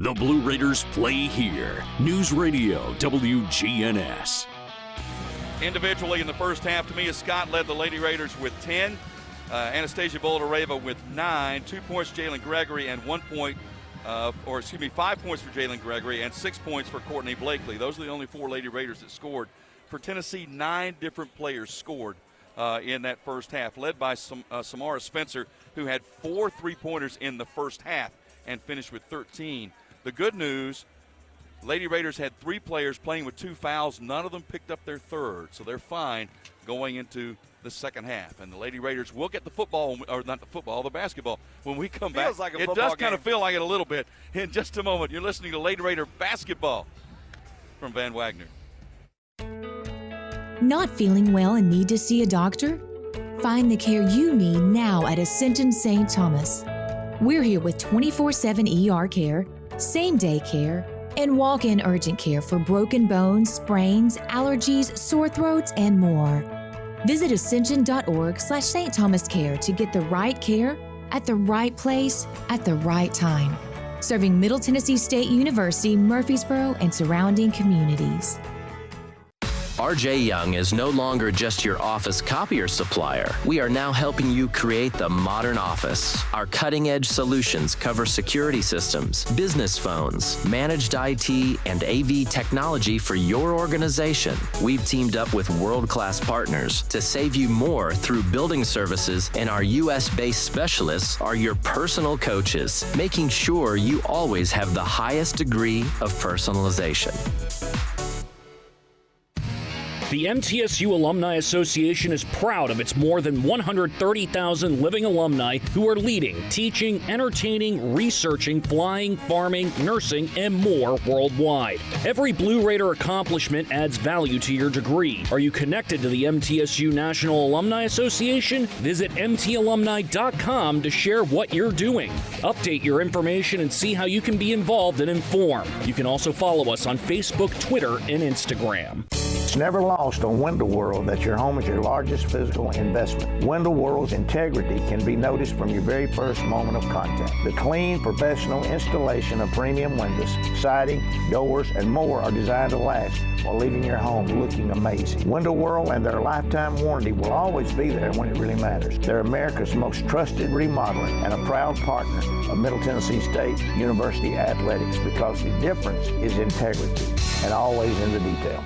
The Blue Raiders play here. News Radio WGNS. Individually in the first half, Tamia Scott led the Lady Raiders with 10. Anastasia Boldareva with 9. 2 points, Jalen Gregory, and 5 points for Jalen Gregory, and 6 points for Courtney Blakely. Those are the only 4 Lady Raiders that scored. For Tennessee, 9 different players scored in that first half, led by Samara Spencer, who had 4 3-pointers in the first half and finished with 13. The good news, Lady Raiders had 3 players playing with 2 fouls. None of them picked up their third, so they're fine going into the second half. And the Lady Raiders will get the football, or not the football, the basketball. When we come back, like it does kind of feel like it a little bit. In just a moment, you're listening to Lady Raider basketball from Van Wagner. Not feeling well and need to see a doctor? Find the care you need now at Ascension St. Thomas. We're here with 24/7 ER care, same-day care, and walk-in urgent care for broken bones, sprains, allergies, sore throats, and more. Visit ascension.org/St. Thomas Care to get the right care at the right place at the right time. Serving Middle Tennessee State University, Murfreesboro, and surrounding communities. RJ Young is no longer just your office copier supplier. We are now helping you create the modern office. Our cutting-edge solutions cover security systems, business phones, managed IT, and AV technology for your organization. We've teamed up with world-class partners to save you more through building services, and our U.S.-based specialists are your personal coaches, making sure you always have the highest degree of personalization. The MTSU Alumni Association is proud of its more than 130,000 living alumni who are leading, teaching, entertaining, researching, flying, farming, nursing, and more worldwide. Every Blue Raider accomplishment adds value to your degree. Are you connected to the MTSU National Alumni Association? Visit mtalumni.com to share what you're doing. Update your information and see how you can be involved and informed. You can also follow us on Facebook, Twitter, and Instagram. It's never lost on Window World that your home is your largest physical investment. Window World's integrity can be noticed from your very first moment of contact. The clean, professional installation of premium windows, siding, doors, and more are designed to last while leaving your home looking amazing. Window World and their lifetime warranty will always be there when it really matters. They're America's most trusted remodeling and a proud partner of Middle Tennessee State University Athletics, because the difference is integrity and always in the detail.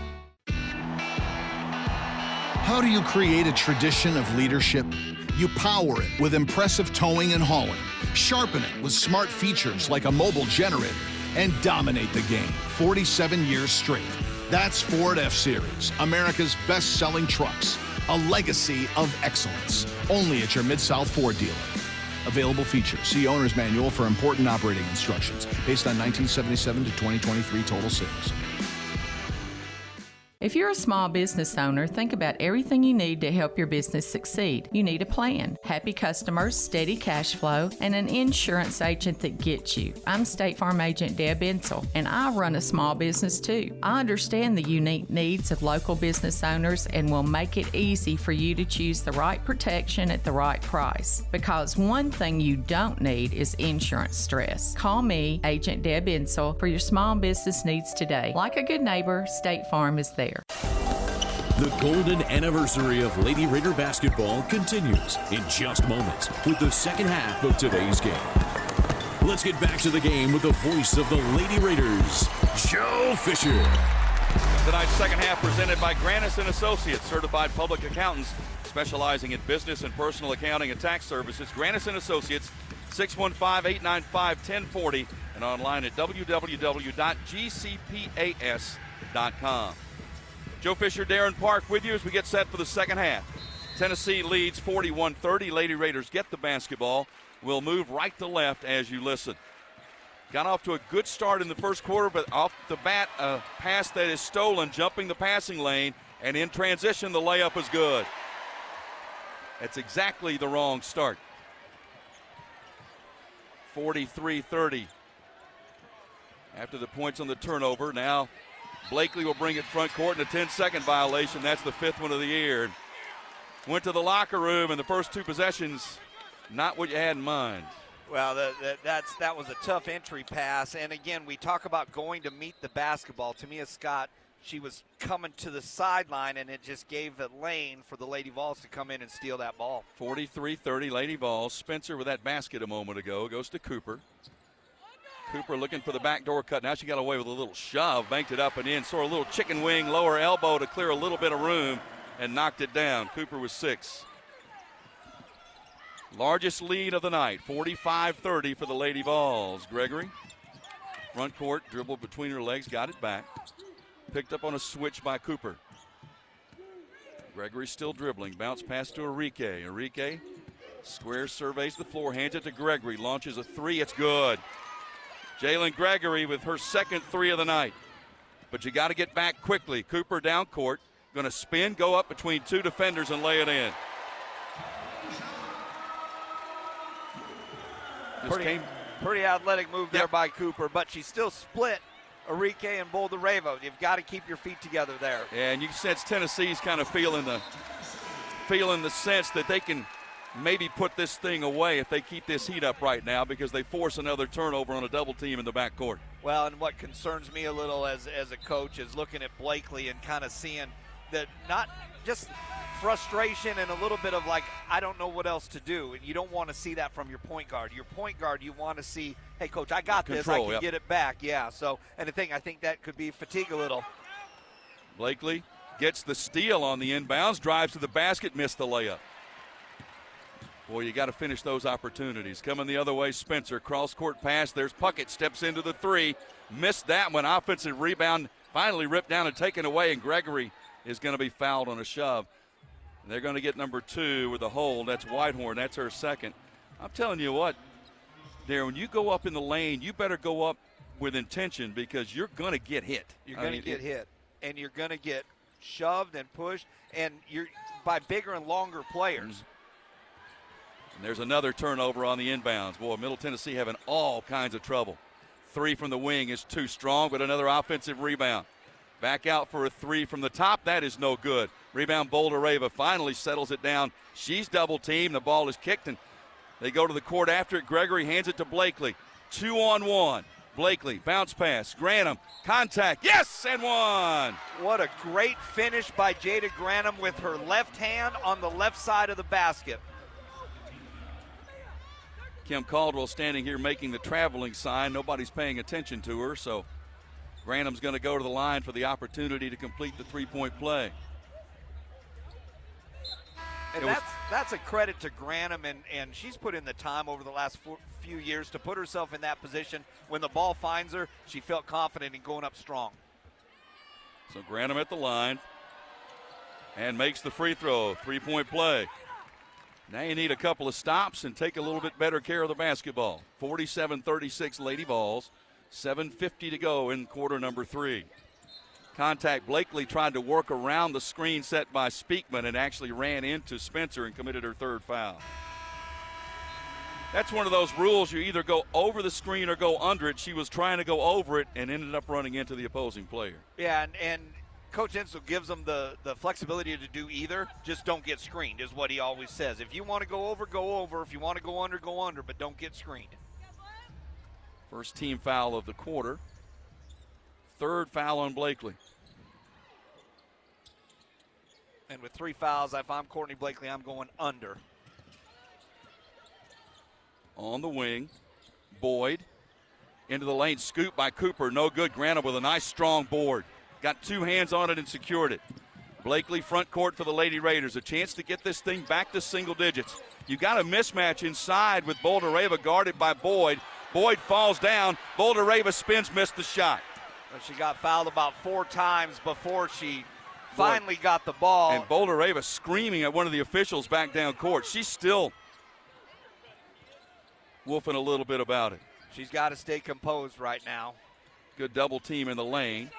How do you create a tradition of leadership? You power it with impressive towing and hauling, sharpen it with smart features like a mobile generator, and dominate the game 47 years straight. That's Ford F-Series, America's best-selling trucks, a legacy of excellence, only at your Mid-South Ford dealer. Available features. See Owner's Manual for important operating instructions based on 1977 to 2023 total sales. If you're a small business owner, think about everything you need to help your business succeed. You need a plan, happy customers, steady cash flow, and an insurance agent that gets you. I'm State Farm Agent Deb Insel, and I run a small business too. I understand the unique needs of local business owners and will make it easy for you to choose the right protection at the right price. Because one thing you don't need is insurance stress. Call me, Agent Deb Insel, for your small business needs today. Like a good neighbor, State Farm is there. The golden anniversary of Lady Raider basketball continues in just moments with the second half of today's game. Let's get back to the game with the voice of the Lady Raiders, Joe Fisher. Tonight's second half presented by Granis & Associates, certified public accountants specializing in business and personal accounting and tax services. Granis & Associates, 615-895-1040, and online at www.gcpas.com. Joe Fisher, Darren Park with you as we get set for the second half. Tennessee leads 41-30. Lady Raiders get the basketball. We'll move right to left as you listen. Got off to a good start in the first quarter, but off the bat, a pass that is stolen, jumping the passing lane, and in transition, the layup is good. That's exactly the wrong start. 43-30. After the points on the turnover, now Blakely will bring it front court in a 10-second violation. That's the fifth one of the year. Went to the locker room, and the first two possessions, not what you had in mind. Well, that was a tough entry pass. And again, we talk about going to meet the basketball. Tamia Scott, she was coming to the sideline, and it just gave the lane for the Lady Vols to come in and steal that ball. 43-30 Lady Vols. Spencer with that basket a moment ago goes to Cooper. Cooper looking for the backdoor cut. Now she got away with a little shove, banked it up and in, sort of a little chicken wing, lower elbow to clear a little bit of room, and knocked it down. Cooper with 6. Largest lead of the night, 45-30 for the Lady Vols. Gregory, front court, dribbled between her legs, got it back. Picked up on a switch by Cooper. Gregory still dribbling. Bounce pass to Enrique. Enrique square surveys the floor, hands it to Gregory. Launches a 3. It's good. Jalen Gregory with her second 3 of the night. But you got to get back quickly. Cooper down court. Going to spin, go up between 2 defenders and lay it in. Pretty athletic move there by Cooper, but she still split Enrique and Boldarevo. You've got to keep your feet together there. Yeah, and you sense Tennessee's kind of feeling the sense that they can maybe put this thing away if they keep this heat up right now, because they force another turnover on a double team in the backcourt. Well, and what concerns me a little as a coach is looking at Blakely and kind of seeing that not just frustration and a little bit of like, I don't know what else to do. And you don't want to see that from your point guard. Your point guard, you want to see, hey, coach, I got this. I can get it back. Yeah, so, and I think that could be fatigue a little. Blakely gets the steal on the inbounds, drives to the basket, missed the layup. Boy, you got to finish those opportunities. Coming the other way, Spencer, cross-court pass. There's Puckett, steps into the 3. Missed that one. Offensive rebound, finally ripped down and taken away, and Gregory is going to be fouled on a shove. And they're going to get number 2 with a hold. That's Whitehorn. That's her second. I'm telling you what, Darren, when you go up in the lane, you better go up with intention, because you're going to get hit. You're going to get hit, and you're going to get shoved and pushed, and you're by bigger and longer players. And there's another turnover on the inbounds. Boy, Middle Tennessee having all kinds of trouble. 3 from the wing is too strong, but another offensive rebound. Back out for a 3 from the top. That is no good. Rebound, Boldareva finally settles it down. She's double teamed. The ball is kicked, and they go to the court after it. Gregory hands it to Blakely. 2-on-1. Blakely, bounce pass. Granum, contact. Yes, and 1. What a great finish by Jada Granum with her left hand on the left side of the basket. Kim Caldwell standing here making the traveling sign. Nobody's paying attention to her, so Granum's going to go to the line for the opportunity to complete the 3-point play. And that's a credit to Granum, and she's put in the time over the last few years to put herself in that position. When the ball finds her, she felt confident in going up strong. So Granum at the line and makes the free throw. 3-point play. Now you need a couple of stops and take a little bit better care of the basketball. 47-36 Lady Vols. 7:50 to go in quarter number 3. Contact. Blakely tried to work around the screen set by Speakman and actually ran into Spencer and committed her 3rd foul. That's one of those rules. You either go over the screen or go under it. She was trying to go over it and ended up running into the opposing player. Yeah, and Coach Insel gives them the flexibility to do either. Just don't get screened is what he always says. If you want to go over, go over. If you want to go under, but don't get screened. First team foul of the quarter. 3rd foul on Blakely. And with 3 fouls, if I'm Courtney Blakely, I'm going under. On the wing, Boyd into the lane, scoop by Cooper, no good. Granum with a nice strong board. Got 2 hands on it and secured it. Blakely front court for the Lady Raiders. A chance to get this thing back to single digits. You got a mismatch inside with Boldareva guarded by Boyd. Boyd falls down. Boldareva spins, missed the shot. She got fouled about 4 times before she finally got the ball. And Boldareva screaming at one of the officials back down court. She's still woofing a little bit about it. She's got to stay composed right now. Good double team in the lane.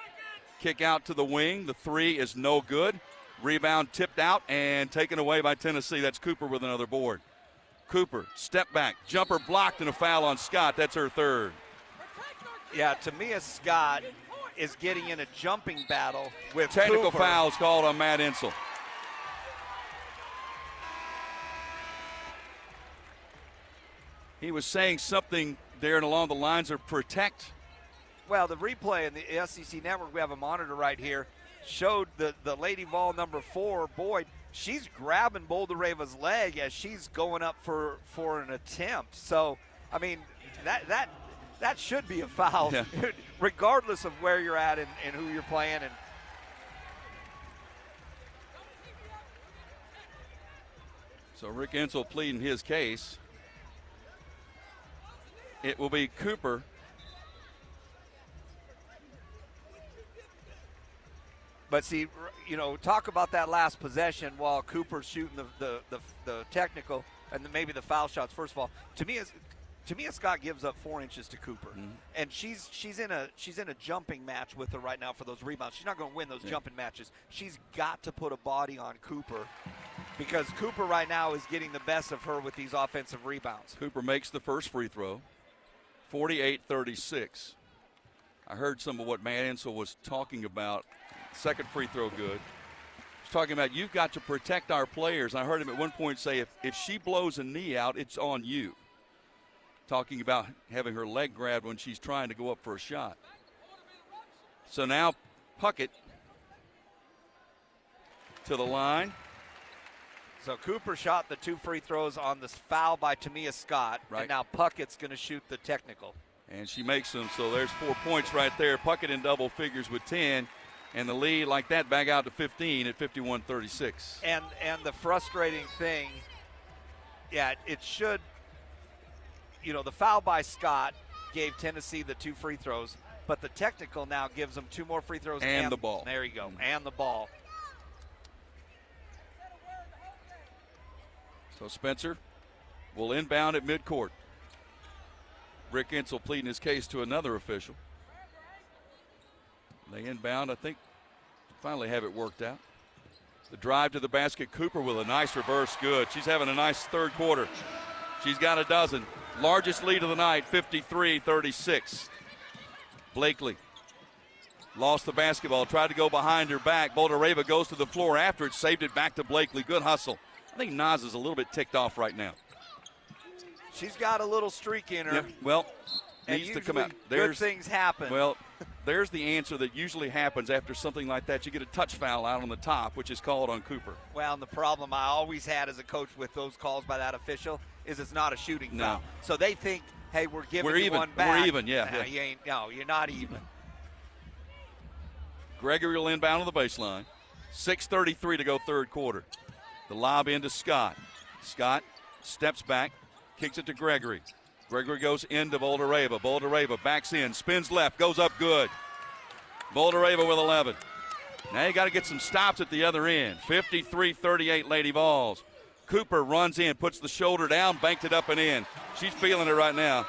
Kick out to the wing. The 3 is no good. Rebound tipped out and taken away by Tennessee. That's Cooper with another board. Cooper, step back, jumper blocked, and a foul on Scott. That's her 3rd. Yeah, Tamia Scott is getting in a jumping battle with Technical Cooper. fouls called on Matt Insel. He was saying something there and along the lines of protect. Well, the replay in the SEC Network, we have a monitor right here, showed the Lady Vol number 4, Boyd. She's grabbing Boldereva's leg as she's going up for an attempt. So, I mean, that should be a foul, yeah. regardless of where you're at and who you're playing. And so Rick Insel pleading his case. It will be Cooper. But see, you know, talk about that last possession while Cooper's shooting the technical and then maybe the foul shots. First of all, to me, Scott gives up 4 inches to Cooper, and she's in a jumping match with her right now for those rebounds. She's not going to win those jumping matches. She's got to put a body on Cooper because Cooper right now is getting the best of her with these offensive rebounds. Cooper makes the first free throw, 48-36. I heard some of what Matt Insel was talking about. Second free throw good. He's talking about you've got to protect our players. I heard him at one point say if she blows a knee out, it's on you. Talking about having her leg grabbed when she's trying to go up for a shot. So now Puckett to the line. So Cooper shot the 2 free throws on this foul by Tamia Scott, right. And now Puckett's going to shoot the technical. And she makes them, so there's 4 points right there. Puckett in double figures with 10. And the lead like that back out to 15 at 51-36. And the frustrating thing, it should, you know, the foul by Scott gave Tennessee the 2 free throws, but the technical now gives them 2 more free throws. And the ball. There you go, and the ball. So Spencer will inbound at midcourt. Rick Insel pleading his case to another official. They inbound, I think, finally have it worked out. The drive to the basket, Cooper with a nice reverse, good. She's having a nice third quarter. She's got a dozen. Largest lead of the night, 53-36. Blakely lost the basketball, tried to go behind her back. Boldereva goes to the floor after it, saved it back to Blakely. Good hustle. I think Naz is a little bit ticked off right now. She's got a little streak in her. Yep. Well, and needs to come out. Good things happen. Well, there's the answer that usually happens after something like that. You get a touch foul out on the top, which is called on Cooper. Well, and the problem I always had as a coach with those calls by that official is it's not a shooting foul. So they think, hey, we're giving you one back. We're even, yeah. No, you ain't. No, you're not even. Gregory will inbound on the baseline. 6:33 to go third quarter. The lob into Scott. Scott steps back, kicks it to Gregory. Gregory goes into Boldereva. Boldereva backs in, spins left, goes up good. Boldereva with 11. Now you got to get some stops at the other end. 53-38 Lady Vols. Cooper runs in, puts the shoulder down, banked it up and in. She's feeling it right now.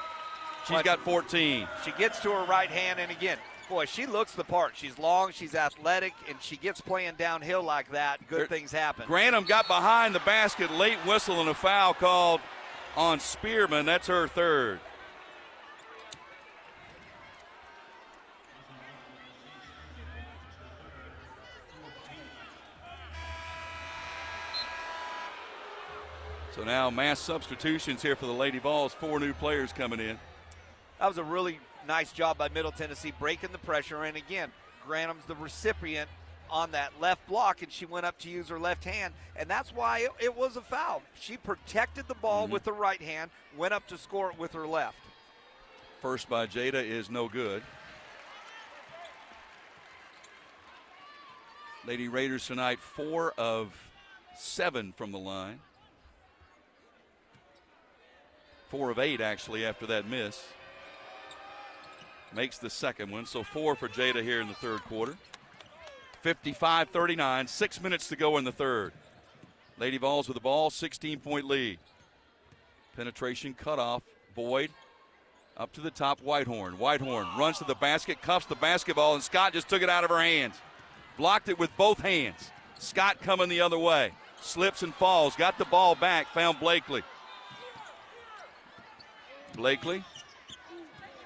She's got 14. She gets to her right hand, and again, boy, she looks the part. She's long, she's athletic, and she gets playing downhill like that. Good things happen. Grantham got behind the basket, late whistle, and a foul called on Spearman. That's her third. So now mass substitutions here for the Lady Vols. 4 new players coming in. That was a really nice job by Middle Tennessee breaking the pressure. And again, Grantham's the recipient on that left block, and she went up to use her left hand, and that's why it was a foul. She protected the ball with her right hand, went up to score it with her left. First by Jada is no good. Lady Raiders tonight 4 of 7 from the line. 4 of 8 actually after that miss. Makes the second one, so 4 for Jada here in the third quarter. 55-39, 6 minutes to go in the third. Lady Vols with the ball, 16-point lead. Penetration cutoff, Boyd up to the top, Whitehorn. Whitehorn runs to the basket, cuffs the basketball, and Scott just took it out of her hands. Blocked it with both hands. Scott coming the other way. Slips and falls, got the ball back, found Blakely. Blakely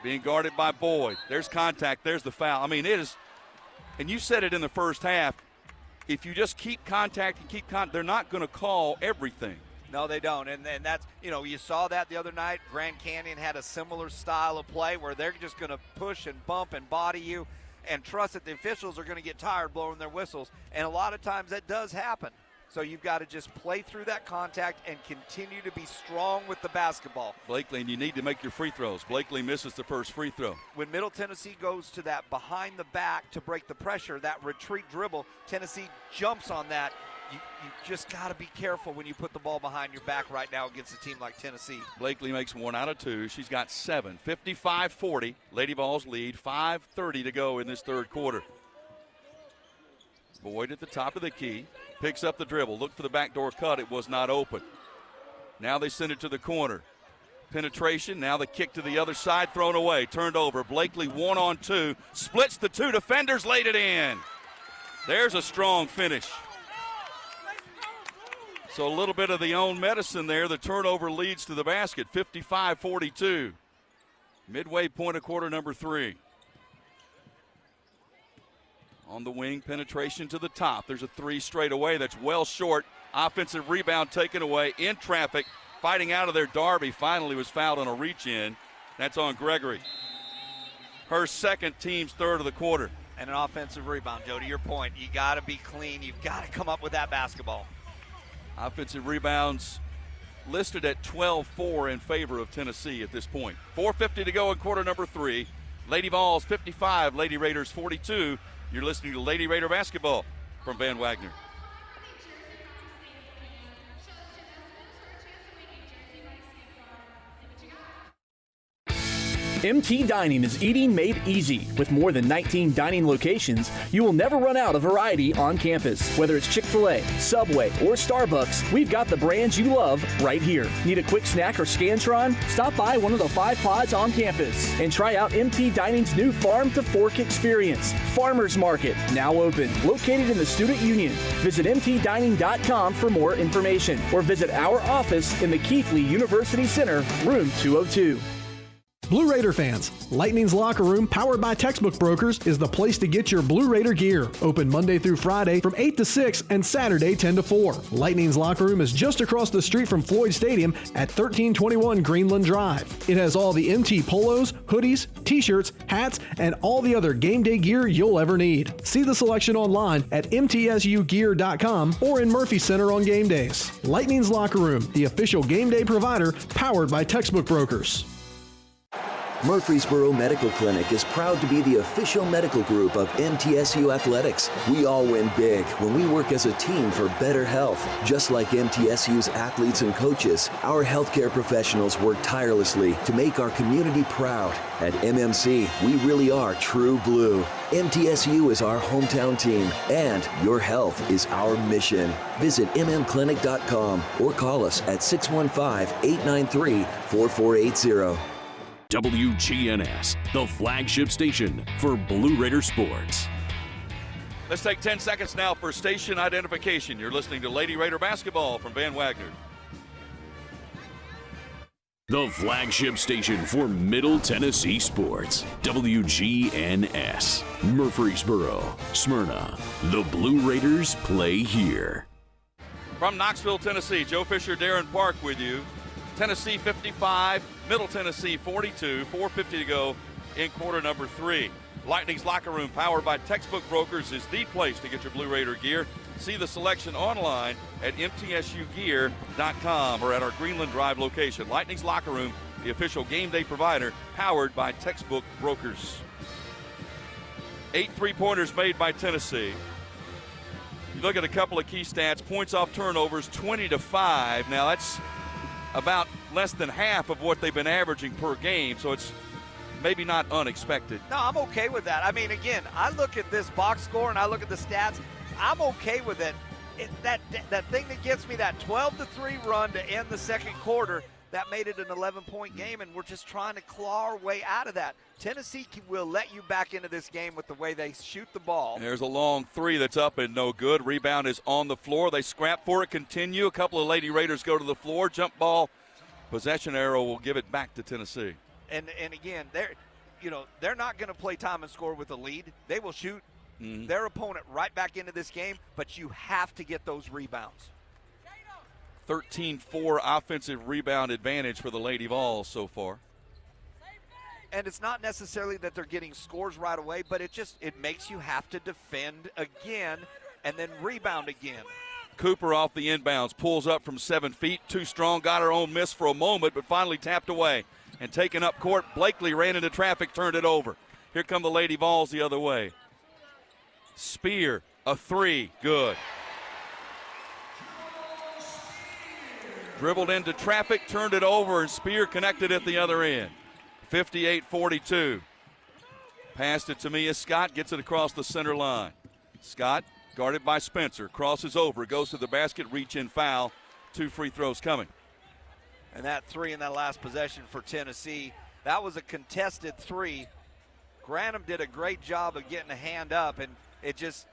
being guarded by Boyd. There's contact, there's the foul. I mean, it is, and you said it in the first half, if you just keep contact and they're not going to call everything. No, they don't. And that's, you saw that the other night. Grand Canyon had a similar style of play where they're just going to push and bump and body you and trust that the officials are going to get tired blowing their whistles. And a lot of times that does happen. So you've got to just play through that contact and continue to be strong with the basketball. Blakely, and you need to make your free throws. Blakely misses the first free throw. When Middle Tennessee goes to that behind the back to break the pressure, that retreat dribble, Tennessee jumps on that. You just got to be careful when you put the ball behind your back right now against a team like Tennessee. Blakely makes 1 out of 2. She's got 7. 55-40. Lady Vols lead. 5:30 to go in this third quarter. Boyd at the top of the key. Picks up the dribble. Looked for the backdoor cut. It was not open. Now they send it to the corner. Penetration. Now the kick to the other side. Thrown away. Turned over. Blakely 1-on-2. Splits the 2 defenders. Laid it in. There's a strong finish. So a little bit of the own medicine there. The turnover leads to the basket, 55-42. Midway point of quarter number 3. On the wing, penetration to the top. There's a 3 straight away that's well short. Offensive rebound taken away in traffic. Fighting out of there, Darby finally was fouled on a reach-in. That's on Gregory. Her second, team's third of the quarter. And an offensive rebound, Joe, to your point. You got to be clean. You've got to come up with that basketball. Offensive rebounds listed at 12-4 in favor of Tennessee at this point. 4:50 to go in quarter number 3. Lady Vols 55, Lady Raiders 42. You're listening to Lady Raider basketball from Van Wagner. MT Dining is eating made easy. With more than 19 dining locations, you will never run out of variety on campus. Whether it's Chick-fil-A, Subway, or Starbucks, we've got the brands you love right here. Need a quick snack or Scantron? Stop by one of the 5 pods on campus and try out MT Dining's new Farm to Fork experience. Farmers Market, now open, located in the Student Union. Visit mtdining.com for more information or visit our office in the Keithley University Center, room 202. Blue Raider fans, Lightning's Locker Room, powered by Textbook Brokers, is the place to get your Blue Raider gear. Open Monday through Friday from 8 to 6 and Saturday 10 to 4. Lightning's Locker Room is just across the street from Floyd Stadium at 1321 Greenland Drive. It has all the MT polos, hoodies, t-shirts, hats, and all the other game day gear you'll ever need. See the selection online at mtsugear.com or in Murphy Center on game days. Lightning's Locker Room, the official game day provider, powered by Textbook Brokers. Murfreesboro Medical Clinic is proud to be the official medical group of MTSU Athletics. We all win big when we work as a team for better health. Just like MTSU's athletes and coaches, our healthcare professionals work tirelessly to make our community proud. At MMC, we really are true blue. MTSU is our hometown team, and your health is our mission. Visit mmclinic.com or call us at 615-893-4480. WGNS, the flagship station for Blue Raider sports. Let's take 10 seconds now for station identification. You're listening to Lady Raider basketball from Van Wagner. The flagship station for Middle Tennessee sports. WGNS, Murfreesboro, Smyrna. The Blue Raiders play here. From Knoxville, Tennessee, Joe Fisher, Darren Park with you. Tennessee 55, Middle Tennessee 42, 4:50 to go in quarter number 3. Lightning's Locker Room, powered by Textbook Brokers, is the place to get your Blue Raider gear. See the selection online at mtsugear.com or at our Greenland Drive location. Lightning's Locker Room, the official game day provider, powered by Textbook Brokers. 8 3-pointers made by Tennessee. You look at a couple of key stats, points off turnovers, 20-5. Now that's about less than half of what they've been averaging per game, so it's maybe not unexpected. No, I'm okay with that. I mean, again, I look at this box score and I look at the stats. I'm okay with it. That thing that gets me, that 12-3 run to end the second quarter, that made it an 11-point game, and we're just trying to claw our way out of that. Tennessee will let you back into this game with the way they shoot the ball. There's a long 3 that's up and no good. Rebound is on the floor. They scrap for it, continue. A couple of Lady Raiders go to the floor. Jump ball. Possession arrow will give it back to Tennessee. And again, they're not going to play time and score with a lead. They will shoot their opponent right back into this game, but you have to get those rebounds. 13-4 offensive rebound advantage for the Lady Vols so far. And it's not necessarily that they're getting scores right away, but it makes you have to defend again and then rebound again. Cooper off the inbounds, pulls up from 7 feet, too strong, got her own miss for a moment, but finally tapped away and taken up court. Blakely ran into traffic, turned it over. Here come the Lady Vols the other way. Spear, a 3, good. Dribbled into traffic, turned it over, and Spear connected at the other end. 58-42. Pass to Tamia Scott, gets it across the center line. Scott, guarded by Spencer, crosses over, goes to the basket, reach in foul. 2 free throws coming. And that 3 in that last possession for Tennessee, that was a contested 3. Grantham did a great job of getting a hand up, and it just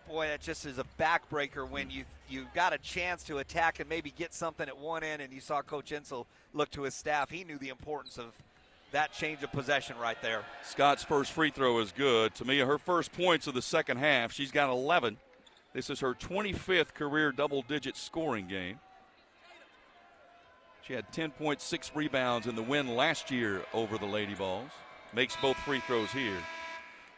is a backbreaker when you got a chance to attack and maybe get something at one end, and you saw Coach Insel look to his staff. He knew the importance of that change of possession right there. Scott's first free throw is good. Tamia, her first points of the second half. She's got 11. This is her 25th career double-digit scoring game. She had 10.6 rebounds in the win last year over the Lady Vols. Makes both free throws here.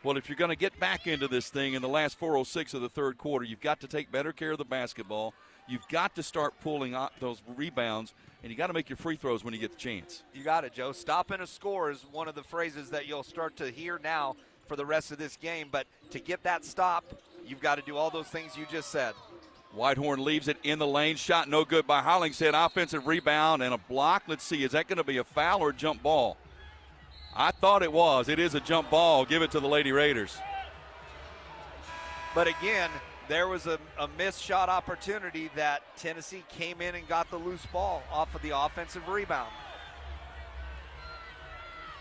Well, if you're going to get back into this thing in the last 4:06 of the third quarter, you've got to take better care of the basketball. You've got to start pulling out those rebounds, and you got to make your free throws when you get the chance. You got it, Joe. Stopping a score is one of the phrases that you'll start to hear now for the rest of this game. But to get that stop, you've got to do all those things you just said. Whitehorn leaves it in the lane. Shot no good by Hollingshead. Offensive rebound and a block. Let's see, is that going to be a foul or a jump ball? I thought it was. It is a jump ball. Give it to the Lady Raiders. But again, there was a missed shot opportunity that Tennessee came in and got the loose ball off of the offensive rebound.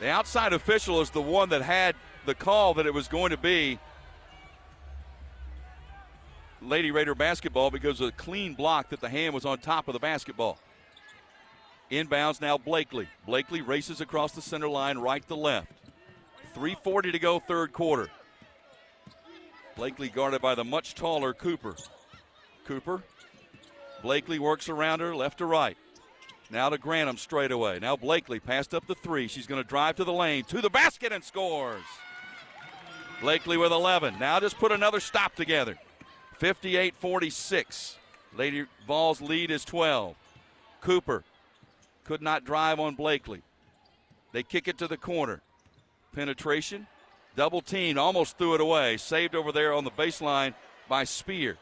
The outside official is the one that had the call that it was going to be Lady Raider basketball because of a clean block that the hand was on top of the basketball. Inbounds now Blakely. Blakely races across the center line right to left. 3:40 to go third quarter. Blakely guarded by the much taller Cooper. Cooper. Blakely works around her left to right. Now to Grantham straight away. Now Blakely passed up the 3. She's going to drive to the lane, to the basket, and scores. Blakely with 11. Now just put another stop together. 58-46. Lady Vols lead is 12. Cooper could not drive on Blakely. They kick it to the corner. Penetration. Double team. Almost threw it away. Saved over there on the baseline by Spear.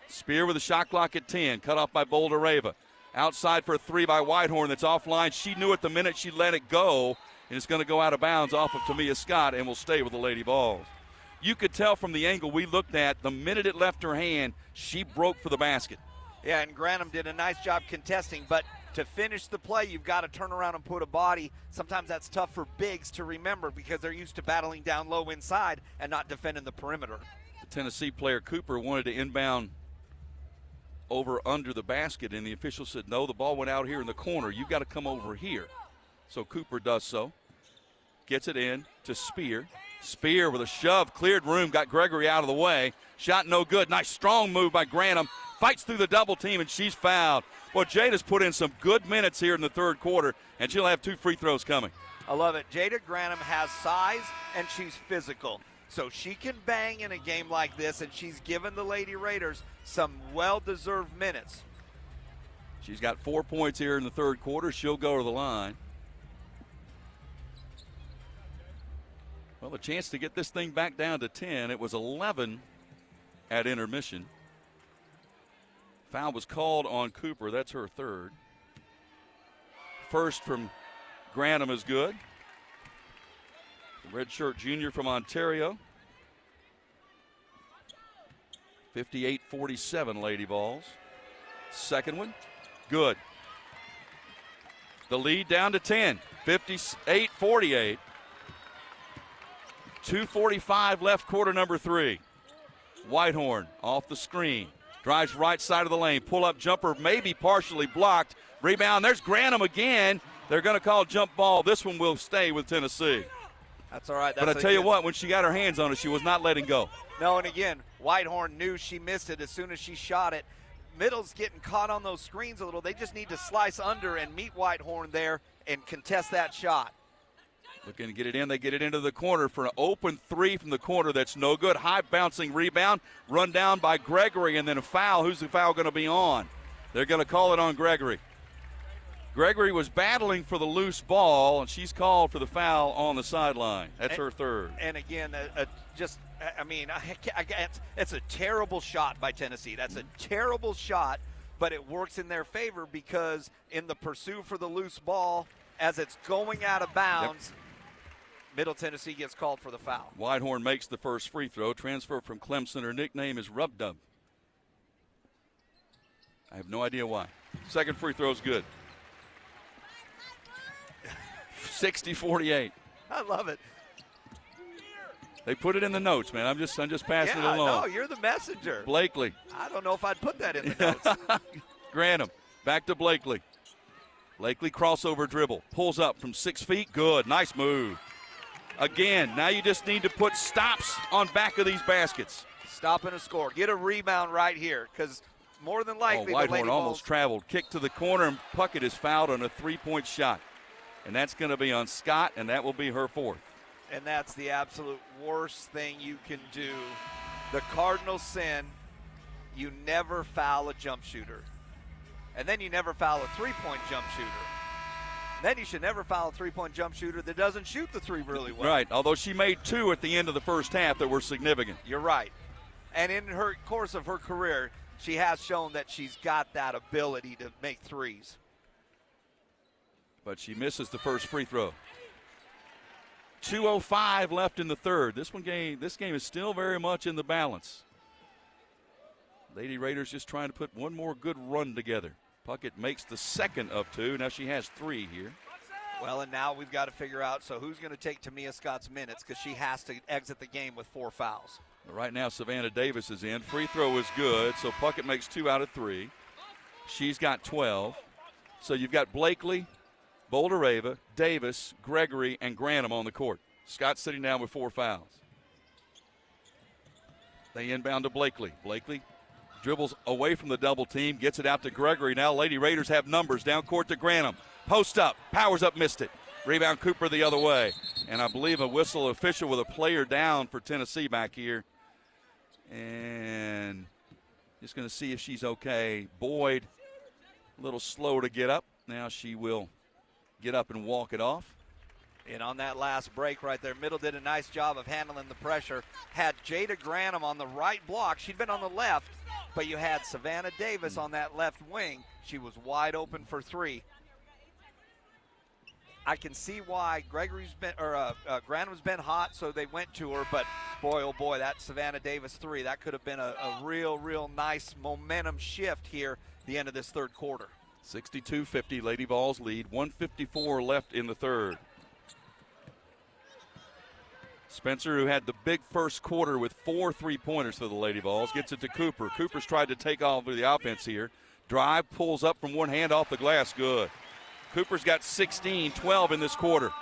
Spear with a shot clock at 10. Cut off by Boulder-Rava. Outside for a 3 by Whitehorn that's offline. She knew it the minute she let it go. And it's going to go out of bounds off of Tamia Scott and will stay with the Lady Vols. You could tell from the angle we looked at, the minute it left her hand, she broke for the basket. Yeah, and Grantham did a nice job contesting, but to finish the play, you've got to turn around and put a body. Sometimes that's tough for bigs to remember because they're used to battling down low inside and not defending the perimeter. The Tennessee player Cooper wanted to inbound over under the basket, and the official said, no, the ball went out here in the corner. You've got to come over here. So Cooper does so. Gets it in to Spear. Spear with a shove, cleared room, got Gregory out of the way. Shot no good. Nice strong move by Grantham. Fights through the double team, and she's fouled. Well, Jada's put in some good minutes here in the third quarter, and she'll have 2 free throws coming. I love it. Jada Grantham has size, and she's physical. So she can bang in a game like this, and she's given the Lady Raiders some well-deserved minutes. She's got 4 points here in the third quarter. She'll go to the line. Well, a chance to get this thing back down to 10. It was 11 at intermission. Foul was called on Cooper. That's her third. First from Grantham is good. The redshirt junior from Ontario. 58-47 Lady Vols. Second one, good. The lead down to 10, 58-48. 2:45 left, quarter number 3. Whitehorn off the screen. Drives right side of the lane. Pull-up jumper maybe partially blocked. Rebound. There's Grantham again. They're going to call jump ball. This one will stay with Tennessee. That's all right. But I tell you what, when she got her hands on it, she was not letting go. No, and again, Whitehorn knew she missed it as soon as she shot it. Middle's getting caught on those screens a little. They just need to slice under and meet Whitehorn there and contest that shot. Looking to get it in. They get it into the corner for an open three from the corner. That's no good. High bouncing rebound. Run down by Gregory, and then a foul. Who's the foul going to be on? They're going to call it on Gregory. Gregory was battling for the loose ball, and she's called for the foul on the sideline. That's her third. And again, it's a terrible shot by Tennessee. That's a terrible shot, but it works in their favor because in the pursuit for the loose ball, as it's going out of bounds, Middle Tennessee gets called for the foul. Whitehorn makes the first free throw. Transfer from Clemson. Her nickname is Rub Dub. I have no idea why. Second free throw is good. 60-48. I love it. They put it in the notes, man. I'm just passing it along. No, you're the messenger. Blakely. I don't know if I'd put that in the notes. Grantham. Back to Blakely. Blakely crossover dribble. Pulls up from 6 feet. Good. Nice move. Again, now you just need to put stops on back of these baskets. Stop and a score. Get a rebound right here because more than likely Whitehorn almost traveled. Kick to the corner, and Puckett is fouled on a three-point shot. And that's going to be on Scott, and that will be her fourth. And that's the absolute worst thing you can do. The cardinal sin, you never foul a jump shooter. And then you never foul a three-point jump shooter. Then you should never foul a three-point jump shooter that doesn't shoot the three really well. Right, although she made 2 at the end of the first half that were significant. You're right. And in her course of her career, she has shown that she's got that ability to make threes. But she misses the first free throw. 2:05 left in the third. This game is still very much in the balance. Lady Raiders just trying to put one more good run together. Puckett makes the second of 2. Now she has 3 here. Well, and now we've got to figure out, so who's going to take Tamia Scott's minutes because she has to exit the game with 4 fouls. But right now, Savannah Davis is in. Free throw is good, so Puckett makes 2 out of 3. She's got 12. So you've got Blakely, Bouldereva, Davis, Gregory, and Grantham on the court. Scott's sitting down with 4 fouls. They inbound to Blakely. Blakely dribbles away from the double team, gets it out to Gregory. Now Lady Raiders have numbers. Down court to Grantham. Post up. Powers up, missed it. Rebound Cooper the other way. And I believe a whistle official with a player down for Tennessee back here. And just going to see if she's okay. Boyd, a little slow to get up. Now she will get up and walk it off. And on that last break right there, Middle did a nice job of handling the pressure. Had Jada Grantham on the right block. She'd been on the left, but you had Savannah Davis on that left wing. She was wide open for 3. I can see why Grantham's been hot, so they went to her. But boy, oh boy, that Savannah Davis 3, that could have been a real nice momentum shift here at the end of this third quarter. 62-50, Lady Vols lead. 1:54 left in the third. Spencer, who had the big first quarter with 4 3-pointers for the Lady Vols, gets it to Cooper. Cooper's tried to take off with the offense here. Drive, pulls up from one hand off the glass. Good. Cooper's got 16, 12 in this quarter.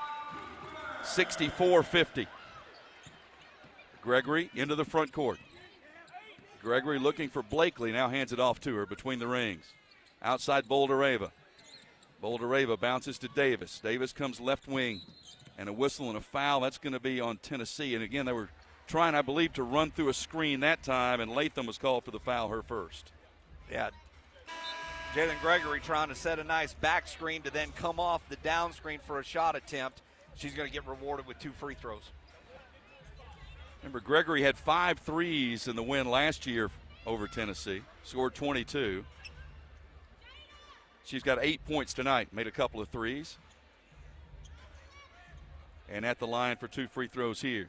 64-50. Gregory into the front court. Gregory looking for Blakely, now hands it off to her between the rings. Outside Bouldereva. Bouldereva bounces to Davis. Davis comes left wing. And a whistle and a foul. That's going to be on Tennessee. And again, they were trying, I believe, to run through a screen that time, and Latham was called for the foul, her first. Yeah. Jalen Gregory trying to set a nice back screen to then come off the down screen for a shot attempt. She's going to get rewarded with 2 free throws. Remember, Gregory had 5 threes in the win last year over Tennessee. Scored 22. She's got 8 points tonight. Made a couple of threes. And at the line for 2 free throws here.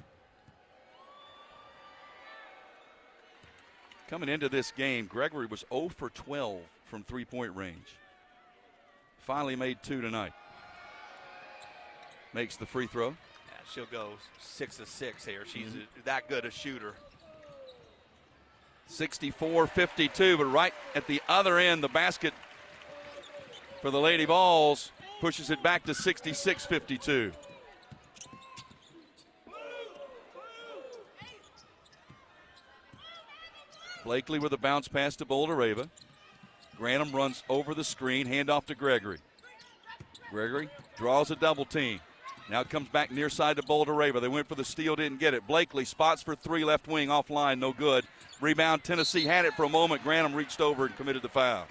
Coming into this game, Gregory was 0 for 12 from 3-point range. Finally made 2 tonight. Makes the free throw. Yeah, she'll go 6 of 6 here. She's that good a shooter. 64-52, but right at the other end, the basket for the Lady Vols pushes it back to 66-52. Blakely with a bounce pass to Bouldereva. Grantham runs over the screen, handoff to Gregory. Gregory draws a double team. Now it comes back near side to Boulder-Rava. They went for the steal, didn't get it. Blakely spots for three, left wing, offline, no good. Rebound, Tennessee had it for a moment. Grantham reached over and committed the foul.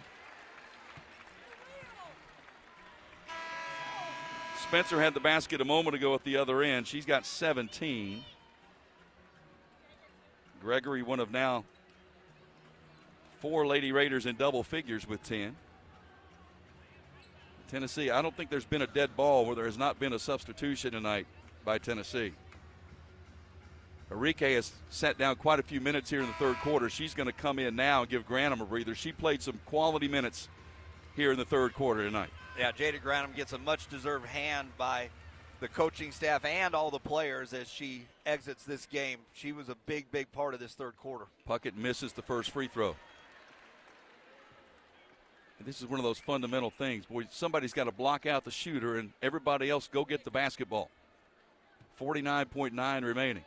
Spencer had the basket a moment ago at the other end. She's got 17. Gregory, one of now 4 Lady Raiders in double figures with 10. Tennessee, I don't think there's been a dead ball where there has not been a substitution tonight by Tennessee. Enrique has sat down quite a few minutes here in the third quarter. She's going to come in now and give Grantham a breather. She played some quality minutes here in the third quarter tonight. Yeah, Jada Grantham gets a much-deserved hand by the coaching staff and all the players as she exits this game. She was a big, big part of this third quarter. Puckett misses the first free throw. This is one of those fundamental things. Boy, somebody's got to block out the shooter and everybody else go get the basketball. 49.9 remaining.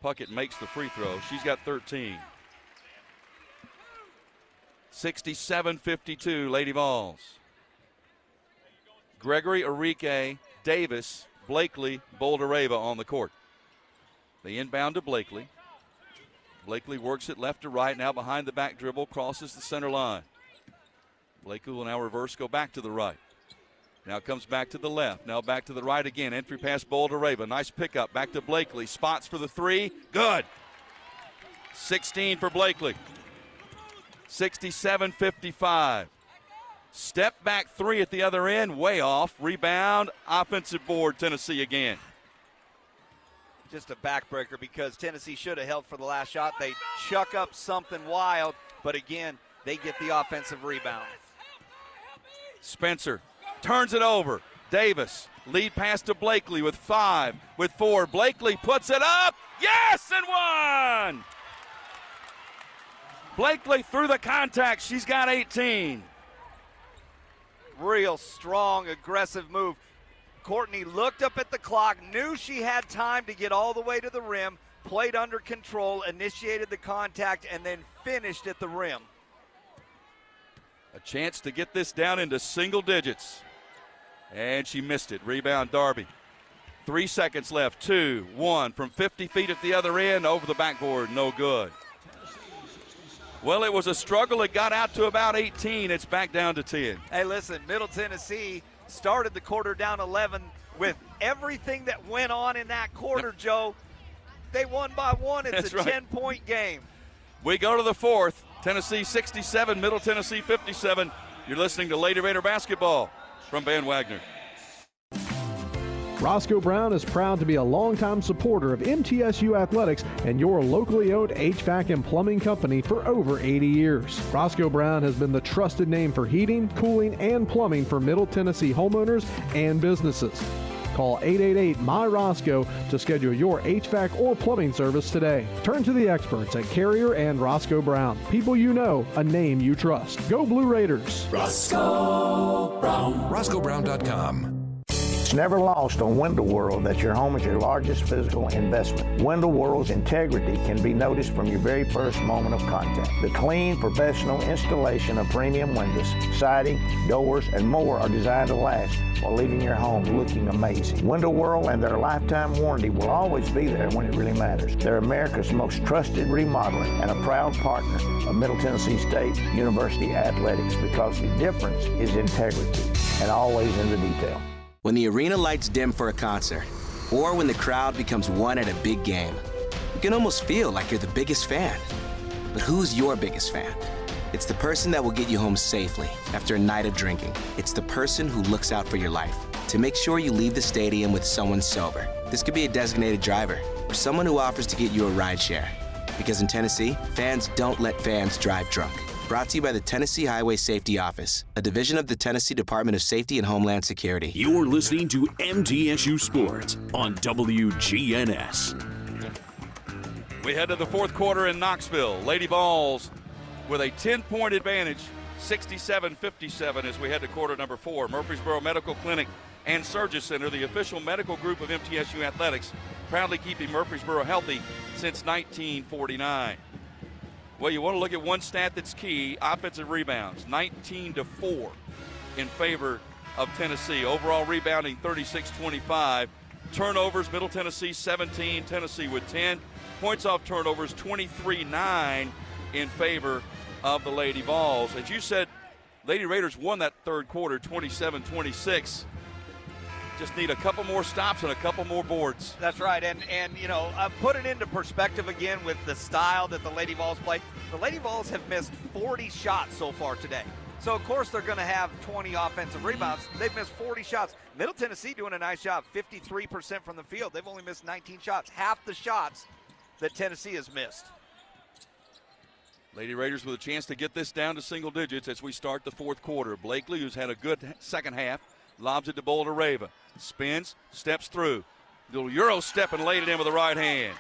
Puckett makes the free throw. She's got 13. 67-52, Lady Vols. Gregory, Enrique, Davis, Blakely, Boulder-Rava on the court. They inbound to Blakely. Blakely works it left to right, now behind the back dribble, crosses the center line. Blakely will now reverse, go back to the right. Now comes back to the left, now back to the right again. Entry pass Boulder-Rava, nice pickup, back to Blakely. Spots for the three, good. 16 for Blakely. 67-55. Step back three at the other end, way off. Rebound, offensive board, Tennessee again. Just a backbreaker because Tennessee should have held for the last shot. They chuck up something wild, but again, they get the offensive rebound. Spencer turns it over. Davis, lead pass to Blakely with 5, with 4. Blakely puts it up. Yes, and 1. Blakely through the contact. She's got 18. Real strong, aggressive move. Courtney looked up at the clock, knew she had time to get all the way to the rim, played under control, initiated the contact, and then finished at the rim. A chance to get this down into single digits. And she missed it. Rebound, Darby. 3 seconds left. 2, 1 from 50 feet at the other end, over the backboard, no good. Well, it was a struggle. It got out to about 18. It's back down to 10. Hey, listen, Middle Tennessee started the quarter down 11 with everything that went on in that quarter, Joe. They won by 1. It's a 10-point game. We go to the fourth. Tennessee 67, Middle Tennessee 57. You're listening to Lady Raider basketball from Van Wagner. Roscoe Brown is proud to be a longtime supporter of MTSU athletics and your locally owned HVAC and plumbing company for over 80 years. Roscoe Brown has been the trusted name for heating, cooling, and plumbing for Middle Tennessee homeowners and businesses. Call 888-MY-ROSCOE to schedule your HVAC or plumbing service today. Turn to the experts at Carrier and Roscoe Brown. People you know, a name you trust. Go Blue Raiders. Roscoe Brown. RoscoeBrown.com. It's never lost on Window World that your home is your largest physical investment. Window World's integrity can be noticed from your very first moment of contact. The clean, professional installation of premium windows, siding, doors, and more are designed to last while leaving your home looking amazing. Window World and their lifetime warranty will always be there when it really matters. They're America's most trusted remodeler and a proud partner of Middle Tennessee State University Athletics because the difference is integrity and always in the detail. When the arena lights dim for a concert, or when the crowd becomes one at a big game, you can almost feel like you're the biggest fan. But who's your biggest fan? It's the person that will get you home safely after a night of drinking. It's the person who looks out for your life to make sure you leave the stadium with someone sober. This could be a designated driver or someone who offers to get you a ride share. Because in Tennessee, fans don't let fans drive drunk. Brought to you by the Tennessee Highway Safety Office, a division of the Tennessee Department of Safety and Homeland Security. You're listening to MTSU Sports on WGNS. We head to the fourth quarter in Knoxville. Lady Vols with a 10-point advantage, 67-57 as we head to quarter number 4. Murfreesboro Medical Clinic and Surgery Center, the official medical group of MTSU Athletics, proudly keeping Murfreesboro healthy since 1949. Well, you want to look at one stat that's key: offensive rebounds, 19-4 in favor of Tennessee. Overall rebounding, 36-25. Turnovers, Middle Tennessee 17, Tennessee with 10. Points off turnovers, 23-9 in favor of the Lady Vols. As you said, Lady Raiders won that third quarter, 27-26. Just need a couple more stops and a couple more boards. That's right, and you know, put it into perspective again with the style that the Lady Vols play. The Lady Vols have missed 40 shots so far today. So, of course, they're going to have 20 offensive rebounds. They've missed 40 shots. Middle Tennessee doing a nice job, 53% from the field. They've only missed 19 shots, half the shots that Tennessee has missed. Lady Raiders with a chance to get this down to single digits as we start the fourth quarter. Blakely, who's had a good second half, lobs it to Boulder-Rava. Spins, steps through. Little Euro step and laid it in with the right hand.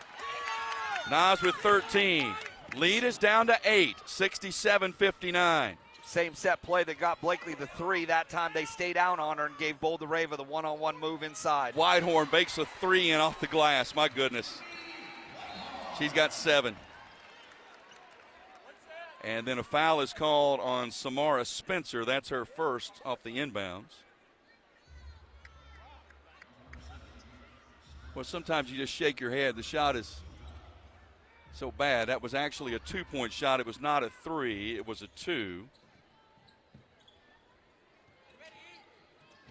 Nas with 13. Lead is down to 8, 67-59. Same set play that got Blakely the 3. That time they stayed out on her and gave Boulder-Rava the one-on-one move inside. Whitehorn bakes a 3 in off the glass. My goodness. She's got 7. And then a foul is called on Samara Spencer. That's her first off the inbounds. Well, sometimes you just shake your head. The shot is so bad. That was actually a 2-point shot. It was not a 3. It was a 2.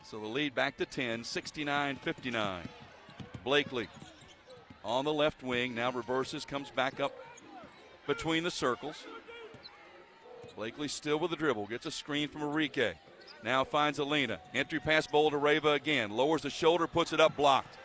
So the lead back to 10, 69-59. Blakely on the left wing, now reverses, comes back up between the circles. Blakely still with the dribble, gets a screen from Enrique. Now finds Alina. Entry pass Boulder-Rava again. Lowers the shoulder, puts it up, blocked.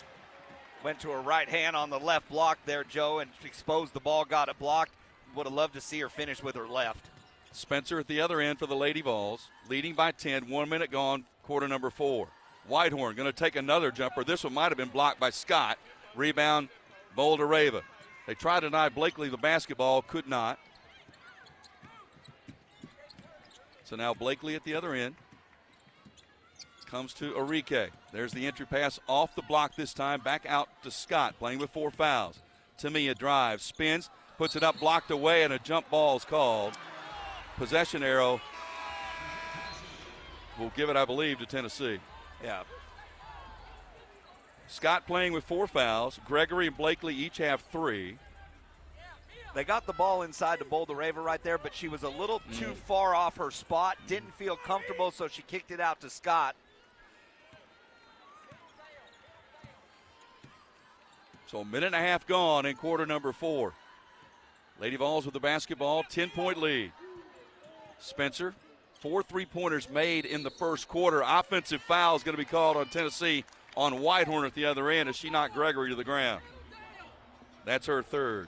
Went to her right hand on the left block there, Joe, and exposed the ball, got it blocked. Would have loved to see her finish with her left. Spencer at the other end for the Lady Vols, leading by 10, 1 minute gone, quarter number 4. Whitehorn going to take another jumper. This one might have been blocked by Scott. Rebound, Boulder-Rava. They tried to deny Blakely the basketball, could not. So now Blakely at the other end. Comes to Enrique. There's the entry pass off the block this time. Back out to Scott, playing with 4 fouls. Tamia drives, spins, puts it up, blocked away, and a jump ball is called. Possession arrow will give it, I believe, to Tennessee. Yeah. Scott playing with 4 fouls. Gregory and Blakely each have 3. They got the ball inside to Boulder-Rava right there, but she was a little too far off her spot. Didn't feel comfortable, so she kicked it out to Scott. So a minute and a half gone in quarter number 4. Lady Vols with the basketball, 10-point lead. Spencer, 4 3-pointers made in the first quarter. Offensive foul is going to be called on Tennessee on Whitehorn at the other end as she knocked Gregory to the ground. That's her third.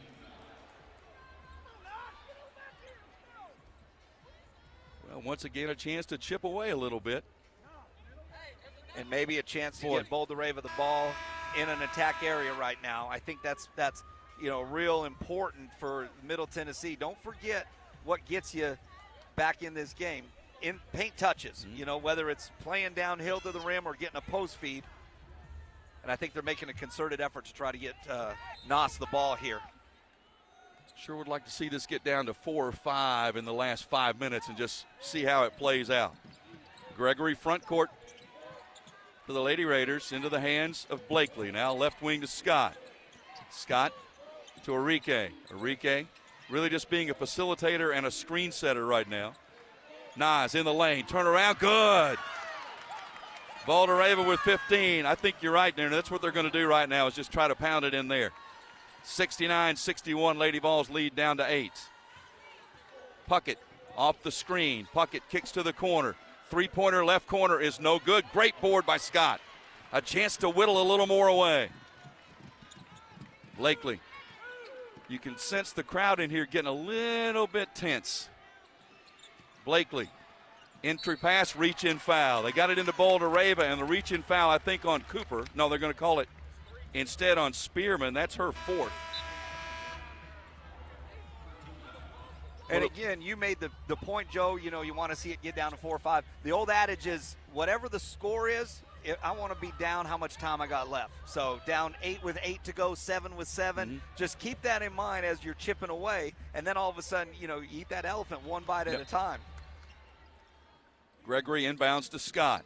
Well, once again, a chance to chip away a little bit. And maybe a chance to get Boulder-Rava the ball in an attack area right now. I think that's you know, real important for Middle Tennessee. Don't forget what gets you back in this game. In paint touches, you know, whether it's playing downhill to the rim or getting a post feed. And I think they're making a concerted effort to try to get Nas the ball here. Sure would like to see this get down to 4 or 5 in the last 5 minutes and just see how it plays out. Gregory front court for the Lady Raiders into the hands of Blakely. Now left wing to Scott. Scott to Enrique. Enrique really just being a facilitator and a screen setter right now. Nas in the lane, turn around, good. Boulder-Rava with 15. I think you're right there. That's what they're going to do right now is just try to pound it in there. 69-61, Lady Vols lead down to 8. Puckett off the screen. Puckett kicks to the corner. 3-pointer left corner is no good. Great board by Scott. A chance to whittle a little more away. Blakely. You can sense the crowd in here getting a little bit tense. Blakely. Entry pass, reach-in foul. They got it into Boulder-Rava, and the reach-in foul, I think, on Cooper. No, they're going to call it instead on Spearman. That's her 4th. And again, you made the point, Joe, you know, you want to see it get down to 4 or 5. The old adage is whatever the score is, I want to be down how much time I got left. So down 8 with 8 to go, 7 with 7. Just keep that in mind as you're chipping away, and then all of a sudden, you eat that elephant one bite at a time. Gregory inbounds to Scott.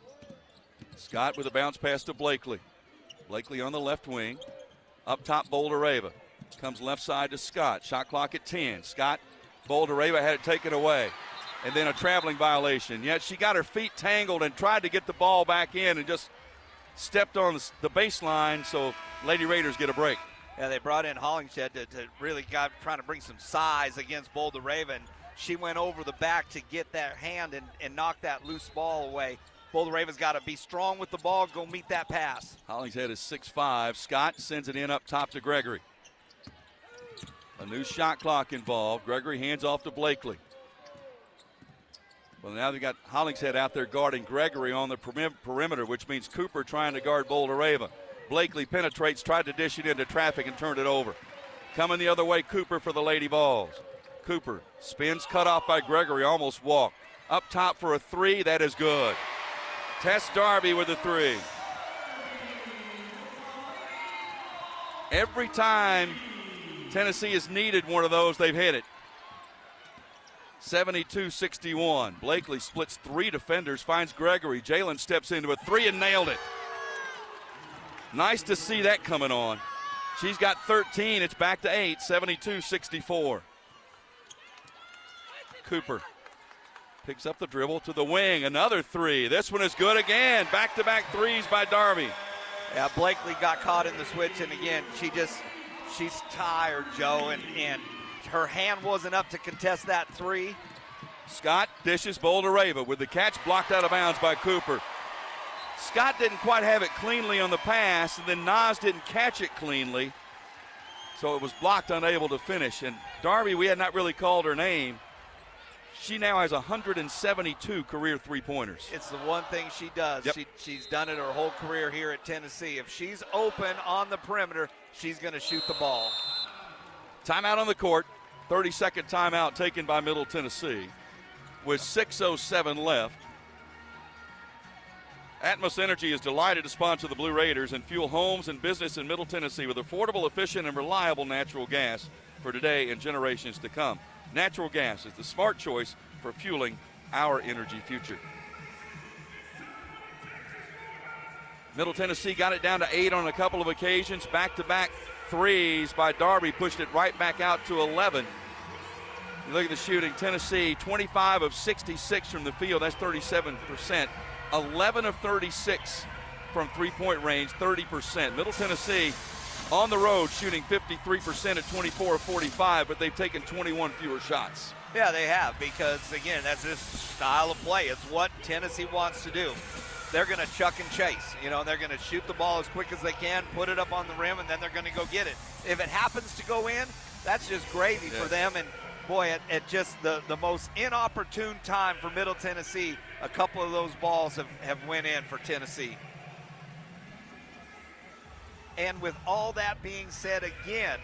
Scott with a bounce pass to Blakely. Blakely on the left wing. Up top, Boldereva. Comes left side to Scott. Shot clock at 10. Scott, Boldereva had it taken away. And then a traveling violation. Yet she got her feet tangled and tried to get the ball back in and just stepped on the baseline, so Lady Raiders get a break. Yeah, they brought in Hollingshead to really trying to bring some size against Boldereva, and she went over the back to get that hand and knock that loose ball away. Boldereva's got to be strong with the ball, go meet that pass. Hollingshead is 6'5". Scott sends it in up top to Gregory. A new shot clock involved. Gregory hands off to Blakely. Well, now they've got Hollingshead out there guarding Gregory on the perimeter, which means Cooper trying to guard Boldereva. Blakely penetrates, tried to dish it into traffic and turned it over. Coming the other way, Cooper for the Lady Vols. Cooper spins, cut off by Gregory, almost walked. Up top for a three, that is good. Tess Darby with a three. Every time Tennessee has needed one of those, they've hit it. 72-61. Blakely splits 3 defenders, finds Gregory. Jalen steps into a 3 and nailed it. Nice to see that coming on. She's got 13. It's back to 8. 72-64. Cooper picks up the dribble to the wing. Another 3. This one is good again. Back-to-back threes by Darby. Yeah, Blakely got caught in the switch, and again, she's tired, Joe, and her hand wasn't up to contest that 3. Scott dishes Boldereva with the catch blocked out of bounds by Cooper. Scott didn't quite have it cleanly on the pass, and then Nas didn't catch it cleanly. So it was blocked, unable to finish. And Darby, we had not really called her name. She now has 172 career three-pointers. It's the one thing she does. Yep. She's done it her whole career here at Tennessee. If she's open on the perimeter, she's going to shoot the ball. Timeout on the court. 30-second timeout taken by Middle Tennessee with 6:07 left. Atmos Energy is delighted to sponsor the Blue Raiders and fuel homes and business in Middle Tennessee with affordable, efficient, and reliable natural gas for today and generations to come. Natural gas is the smart choice for fueling our energy future. Middle Tennessee got it down to 8 on a couple of occasions. Back-to-back threes by Darby pushed it right back out to 11. You look at the shooting. Tennessee, 25 of 66 from the field. That's 37%. 11 of 36 from three-point range, 30%. Middle Tennessee on the road shooting 53% at 24 of 45, but they've taken 21 fewer shots. Yeah, they have, because, again, that's this style of play. It's what Tennessee wants to do. They're going to chuck and chase. They're going to shoot the ball as quick as they can, put it up on the rim, and then they're going to go get it. If it happens to go in, that's just gravy for them. And, boy, at just the most inopportune time for Middle Tennessee, a couple of those balls have went in for Tennessee. And with all that being said, again,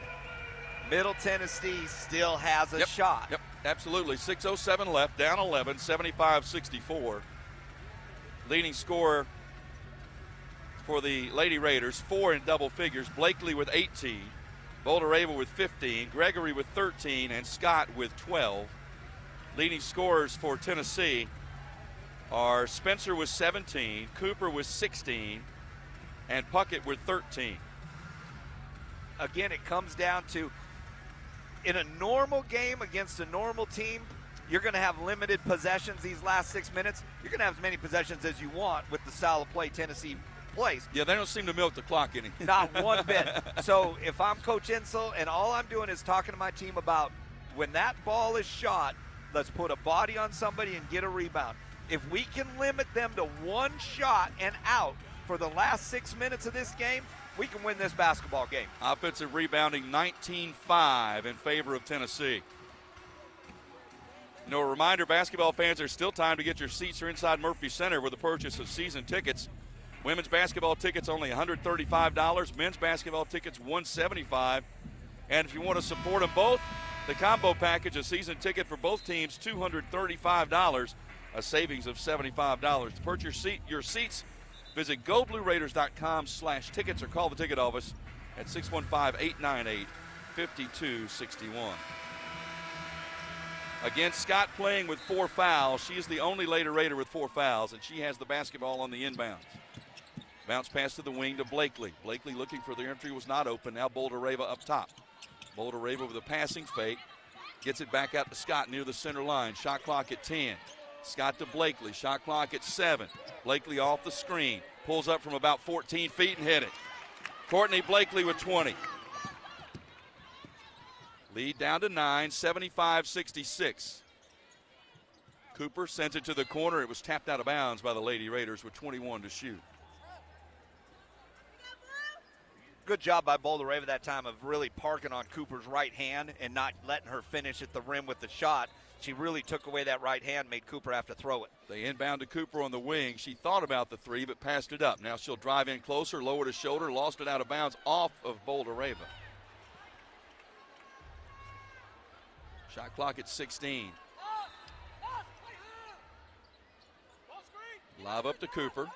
Middle Tennessee still has a shot. Yep, absolutely. 6:07 left, down 11, 75-64. Leading scorer for the Lady Raiders, 4 in double figures. Blakely with 18, Boldereva with 15, Gregory with 13, and Scott with 12. Leading scorers for Tennessee are Spencer with 17, Cooper with 16, and Puckett with 13. Again, it comes down to, in a normal game against a normal team, you're going to have limited possessions these last 6 minutes. You're going to have as many possessions as you want with the style of play Tennessee plays. Yeah, they don't seem to milk the clock any. Not one bit. So if I'm Coach Insel and all I'm doing is talking to my team about when that ball is shot, let's put a body on somebody and get a rebound. If we can limit them to one shot and out for the last 6 minutes of this game, we can win this basketball game. Offensive rebounding 19-5 in favor of Tennessee. A reminder, basketball fans, there's still time to get your seats here inside Murphy Center with the purchase of season tickets. Women's basketball tickets only $135. Men's basketball tickets $175. And if you want to support them both, the combo package, a season ticket for both teams, $235, a savings of $75. To purchase your seats, Visit GoBlueRaiders.com/tickets or call the ticket office at 615-898-5261. Again, Scott playing with 4 fouls. She is the only Later Raider with 4 fouls, and she has the basketball on the inbounds. Bounce pass to the wing to Blakely. Blakely looking for the entry, was not open. Now Boulder-Rava up top. Boulder-Rava with a passing fake. Gets it back out to Scott near the center line. Shot clock at 10. Scott to Blakely. Shot clock at 7. Blakely off the screen. Pulls up from about 14 feet and hit it. Courtney Blakely with 20. Lead down to 9, 75-66. Cooper sends it to the corner. It was tapped out of bounds by the Lady Raiders with 21 to shoot. Good job by Boulder-Rava that time of really parking on Cooper's right hand and not letting her finish at the rim with the shot. She really took away that right hand, made Cooper have to throw it. They inbound to Cooper on the wing. She thought about the 3, but passed it up. Now she'll drive in closer, lowered a shoulder, lost it out of bounds off of Boulder-Rava. Shot clock at 16. Lob up to Cooper.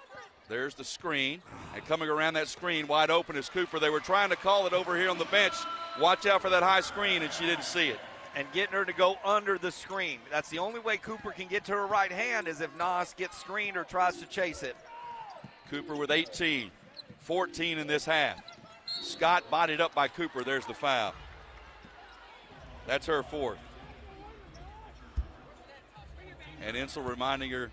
There's the screen. And coming around that screen, wide open is Cooper. They were trying to call it over here on the bench. Watch out for that high screen, and she didn't see it. And getting her to go under the screen. That's the only way Cooper can get to her right hand is if Nas gets screened or tries to chase it. Cooper with 18, 14 in this half. Scott bodied up by Cooper. There's the foul. That's her 4th. And Insel reminding her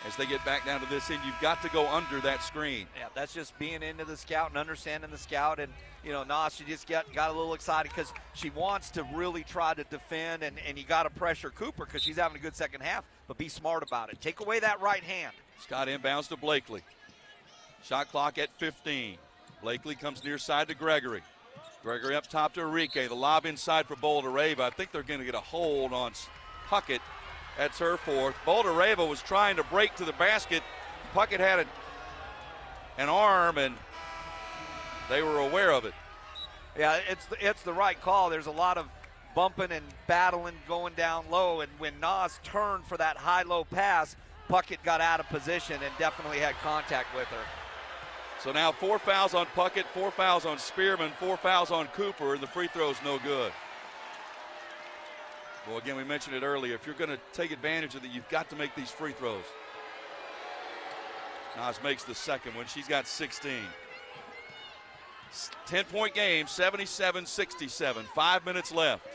as they get back down to this end, you've got to go under that screen. Yeah, that's just being into the scout and understanding the scout. And, you know, Nas, she just got a little excited because she wants to really try to defend, and you got to pressure Cooper because she's having a good second half, but be smart about it. Take away that right hand. Scott inbounds to Blakely. Shot clock at 15. Blakely comes near side to Gregory. Gregory up top to Enrique. The lob inside for Boulder-Rava. I think they're going to get a hold on Puckett. That's her 4th. Boulder-Rava was trying to break to the basket. Puckett had an arm, and they were aware of it. Yeah, it's the right call. There's a lot of bumping and battling going down low, and when Nas turned for that high-low pass, Puckett got out of position and definitely had contact with her. So now 4 fouls on Puckett, 4 fouls on Spearman, 4 fouls on Cooper, and the free throw's no good. Well, again, we mentioned it earlier. If you're going to take advantage of it, you've got to make these free throws. Nas makes the second one. She's got 16. 10-point game, 77-67. 5 minutes left.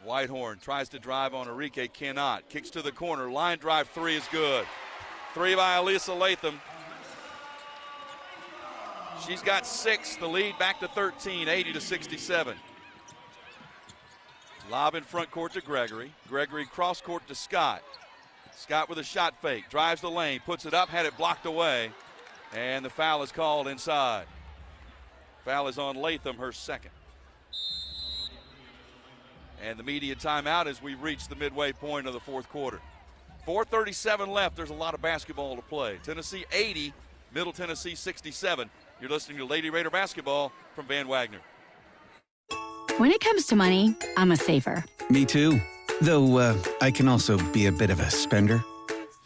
Whitehorn tries to drive on Enrique, cannot. Kicks to the corner. Line drive 3 is good. 3 by Elisa Latham. She's got 6. The lead back to 13, 80-67. Lob in front court to Gregory. Gregory cross court to Scott. Scott with a shot fake. Drives the lane. Puts it up. Had it blocked away. And the foul is called inside. Foul is on Latham, her 2nd. And the media timeout as we reach the midway point of the 4th quarter. 4:37 left. There's a lot of basketball to play. Tennessee 80, Middle Tennessee 67. You're listening to Lady Raider basketball from Van Wagner. When it comes to money, I'm a saver. Me too. Though I can also be a bit of a spender.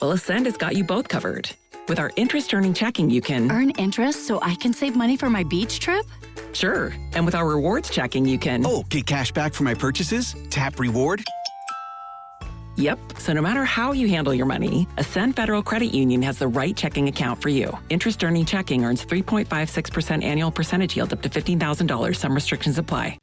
Well, Ascend has got you both covered. With our interest-earning checking, you can earn interest so I can save money for my beach trip? Sure. And with our rewards checking, you can get cash back for my purchases? Tap reward? Yep. So no matter how you handle your money, Ascend Federal Credit Union has the right checking account for you. Interest-earning checking earns 3.56% annual percentage yield up to $15,000. Some restrictions apply.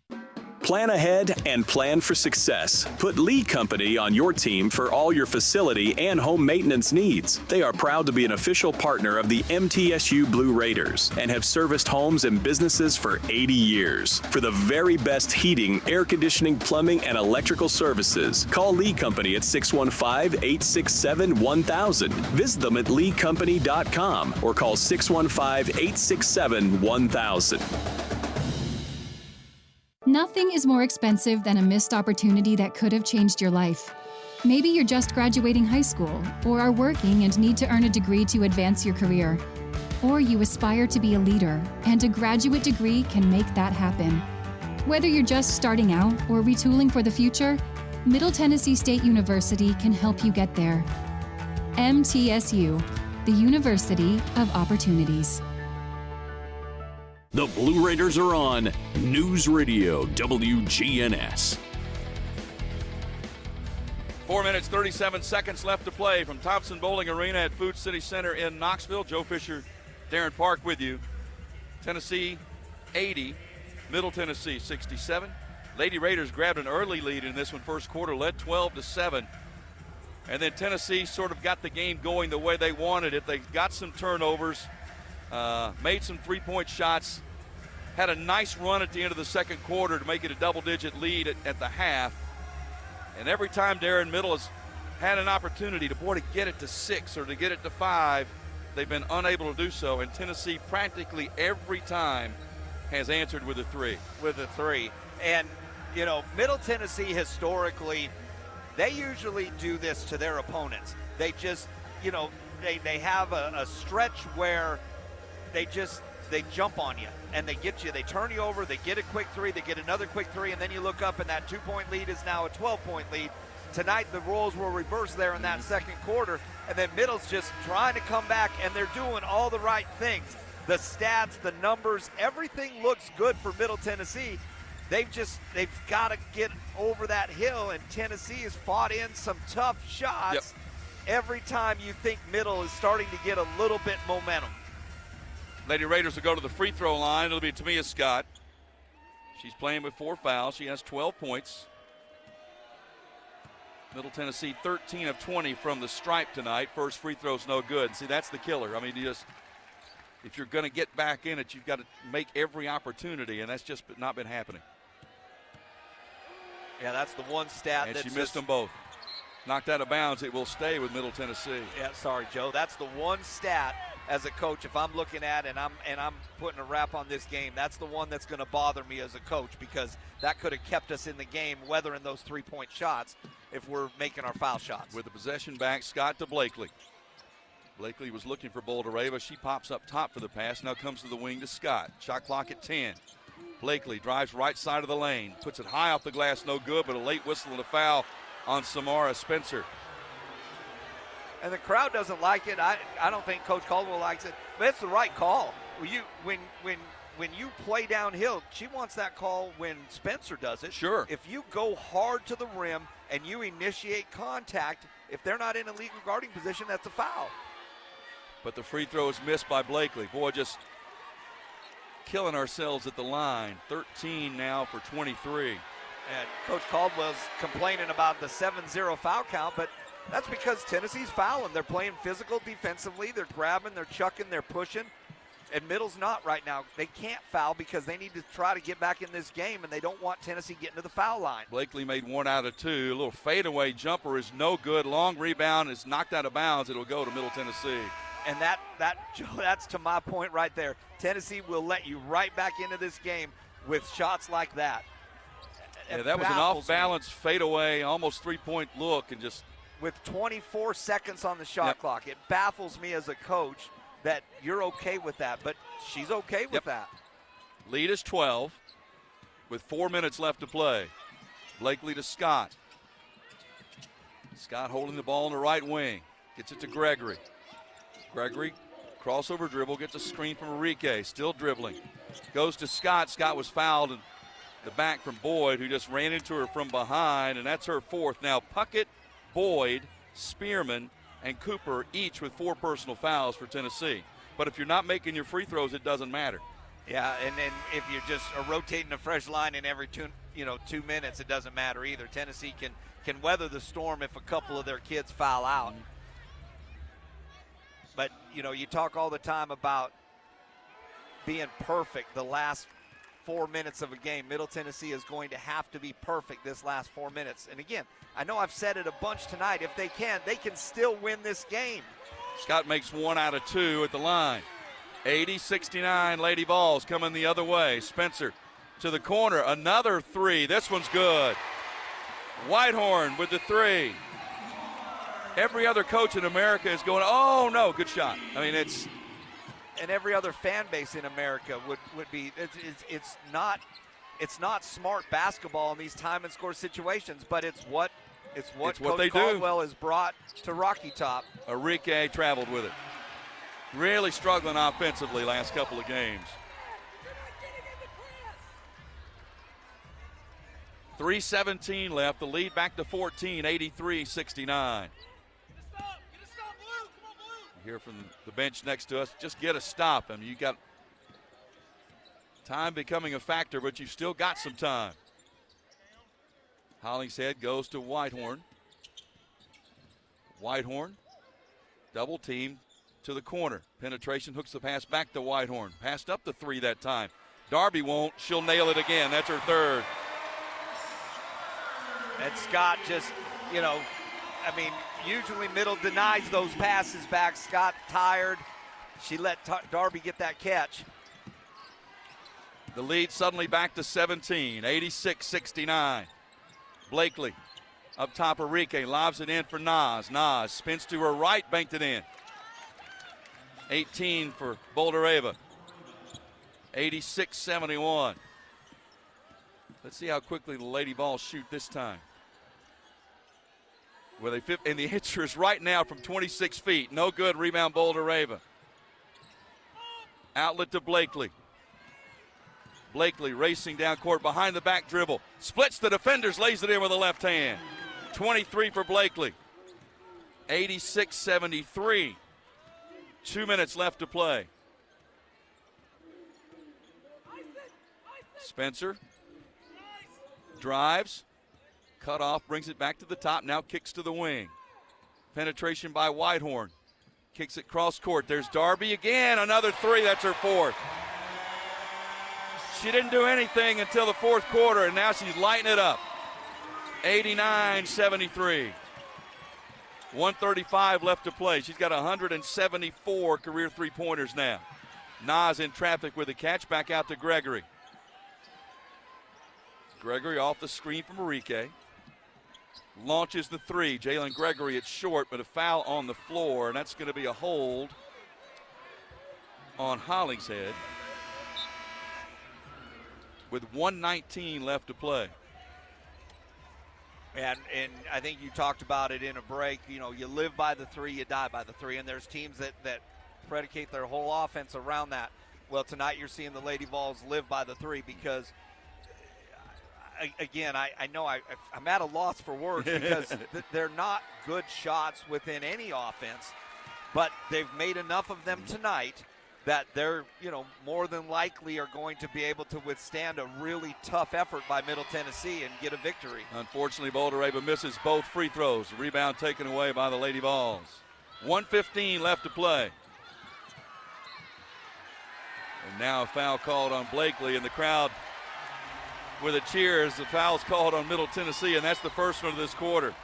Plan ahead and plan for success. Put Lee Company on your team for all your facility and home maintenance needs. They are proud to be an official partner of the MTSU Blue Raiders and have serviced homes and businesses for 80 years. For the very best heating, air conditioning, plumbing, and electrical services, call Lee Company at 615-867-1000. Visit them at leecompany.com or call 615-867-1000. Nothing is more expensive than a missed opportunity that could have changed your life. Maybe you're just graduating high school, or are working and need to earn a degree to advance your career. Or you aspire to be a leader, and a graduate degree can make that happen. Whether you're just starting out or retooling for the future, Middle Tennessee State University can help you get there. MTSU, the University of Opportunities. The Blue Raiders are on News Radio WGNS. 4 minutes, 37 seconds left to play from Thompson Bowling Arena at Food City Center in Knoxville. Joe Fisher, Darren Park with you. Tennessee 80, Middle Tennessee 67. Lady Raiders grabbed an early lead in this one, first quarter, led 12-7. And then Tennessee sort of got the game going the way they wanted it. They got some turnovers, made some three-point shots, had a nice run at the end of the second quarter to make it a double-digit lead at the half. And every time Darren Middle has had an opportunity to get it to 6 or to get it to 5, they've been unable to do so. And Tennessee practically every time has answered with a 3. With a 3. And, you know, Middle Tennessee historically, they usually do this to their opponents. They just, you know, they have a stretch where they jump on you and they get you. They turn you over, they get a quick 3, they get another quick 3, and then you look up and that 2-point lead is now a 12-point lead. Tonight the roles were reversed there in that second quarter, and then Middle's just trying to come back, and they're doing all the right things. The stats, the numbers, everything looks good for Middle Tennessee. They've got to get over that hill, and Tennessee has fought in some tough shots every time you think Middle is starting to get a little bit momentum. Lady Raiders will go to the free throw line. It'll be Tamia Scott. She's playing with 4 fouls. She has 12 points. Middle Tennessee 13 of 20 from the stripe tonight. First free throw's no good. See, that's the killer. I mean, if you're going to get back in it, you've got to make every opportunity, and that's just not been happening. Yeah, that's the one stat. And she missed them both. Knocked out of bounds. It will stay with Middle Tennessee. Yeah, sorry, Joe. That's the one stat as a coach, if I'm looking at and I'm putting a wrap on this game, that's the one that's going to bother me as a coach, because that could have kept us in the game, weathering those 3-point shots if we're making our foul shots. With the possession back, Scott to Blakely. Blakely was looking for Bouldereva. She pops up top for the pass. Now comes to the wing to Scott. Shot clock at 10. Blakely drives right side of the lane. Puts it high off the glass, no good, but a late whistle and a foul on Samara Spencer. And the crowd doesn't like it. I don't think Coach Caldwell likes it, but it's the right call. When you play downhill, she wants that call when Spencer does it. Sure. If you go hard to the rim and you initiate contact, if they're not in a legal guarding position, that's a foul. But the free throw is missed by Blakely. Boy, just killing ourselves at the line. 13 now for 23. And Coach Caldwell's complaining about the 7-0 foul count, but that's because Tennessee's fouling. They're playing physical defensively. They're grabbing, they're chucking, they're pushing. And Middle's not right now. They can't foul because they need to try to get back in this game, and they don't want Tennessee getting to the foul line. Blakely made 1 out of 2. A little fadeaway jumper is no good. Long rebound is knocked out of bounds. It'll go to Middle Tennessee. And that's to my point right there. Tennessee will let you right back into this game with shots like that. Yeah, that was an off-balance fadeaway, almost 3-point look, and just with 24 seconds on the shot clock. It baffles me as a coach that you're okay with that, but she's okay with that. Lead is 12 with 4 minutes left to play. Blakely to Scott. Scott holding the ball in the right wing. Gets it to Gregory. Gregory, crossover dribble, gets a screen from Enrique, still dribbling. Goes to Scott. Scott was fouled in the back from Boyd, who just ran into her from behind, and that's her 4th. Now Puckett, Boyd, Spearman, and Cooper each with 4 personal fouls for Tennessee. But if you're not making your free throws, it doesn't matter. Yeah, and then if you're just rotating a fresh line in every 2 minutes, it doesn't matter either. Tennessee can weather the storm if a couple of their kids foul out. But, you talk all the time about being perfect the last 4 minutes of a game. Middle Tennessee is going to have to be perfect this last 4 minutes. And again, I know I've said it a bunch tonight. If they can still win this game. Scott makes 1 out of 2 at the line. 80-69, Lady Vols coming the other way. Spencer to the corner, another 3. This one's good. Whitehorn with the 3. Every other coach in America is going, oh no, good shot. I mean, it's. And every other fan base in America would be, it's not smart basketball in these time and score situations, but it's what It's what they do. Caldwell has brought to Rocky Top. Enrique traveled with it. Really struggling offensively last couple of games. 3:17 left. The lead back to 14, 83-69. You hear from the bench next to us, just get a stop. I mean, you got time becoming a factor, but you've still got some time. Hollingshead goes to Whitehorn. Whitehorn, double team to the corner. Penetration hooks the pass back to Whitehorn. Passed up the three that time. Darby won't. She'll nail it again. That's her third. And Scott just, usually Middle denies those passes back. Scott tired. She let Darby get that catch. The lead suddenly back to 17, 86-69. Blakely up top, Enrique lobs it in for Nas. Nas spins to her right, banked it in. 18 for Boulder Ava. 86-71. Let's see how quickly the Lady Vols shoot this time. And the answer is right now from 26 feet. No good. Rebound Boulder Ava. Outlet to Blakely. Blakely racing down court behind the back dribble. Splits the defenders, lays it in with the left hand. 23 for Blakely. 86-73. 2 minutes left to play. Spencer drives. Cut off, brings it back to the top, now kicks to the wing. Penetration by Whitehorn. Kicks it cross court. There's Darby again, another three, that's her fourth. She didn't do anything until the fourth quarter, and now she's lighting it up. 89-73. 1:35 left to play. She's got 174 career three-pointers now. Nas in traffic with a catch, back out to Gregory. Gregory off the screen from Enrique. Launches the three. Jalen Gregory, it's short, but a foul on the floor, and that's going to be a hold on Hollingshead with 1:19 left to play. And I think you talked about it in a break. You live by the three, you die by the three, and there's teams that predicate their whole offense around that. Well, tonight you're seeing the Lady Vols live by the three because again, I know I'm at a loss for words because they're not good shots within any offense, but they've made enough of them tonight that they're, more than likely are going to be able to withstand a really tough effort by Middle Tennessee and get a victory. Unfortunately, Boulder Ava misses both free throws. Rebound taken away by the Lady Vols. 1:15 left to play. And now a foul called on Blakely, and the crowd with a cheer as the foul's called on Middle Tennessee, and that's the first one of this quarter.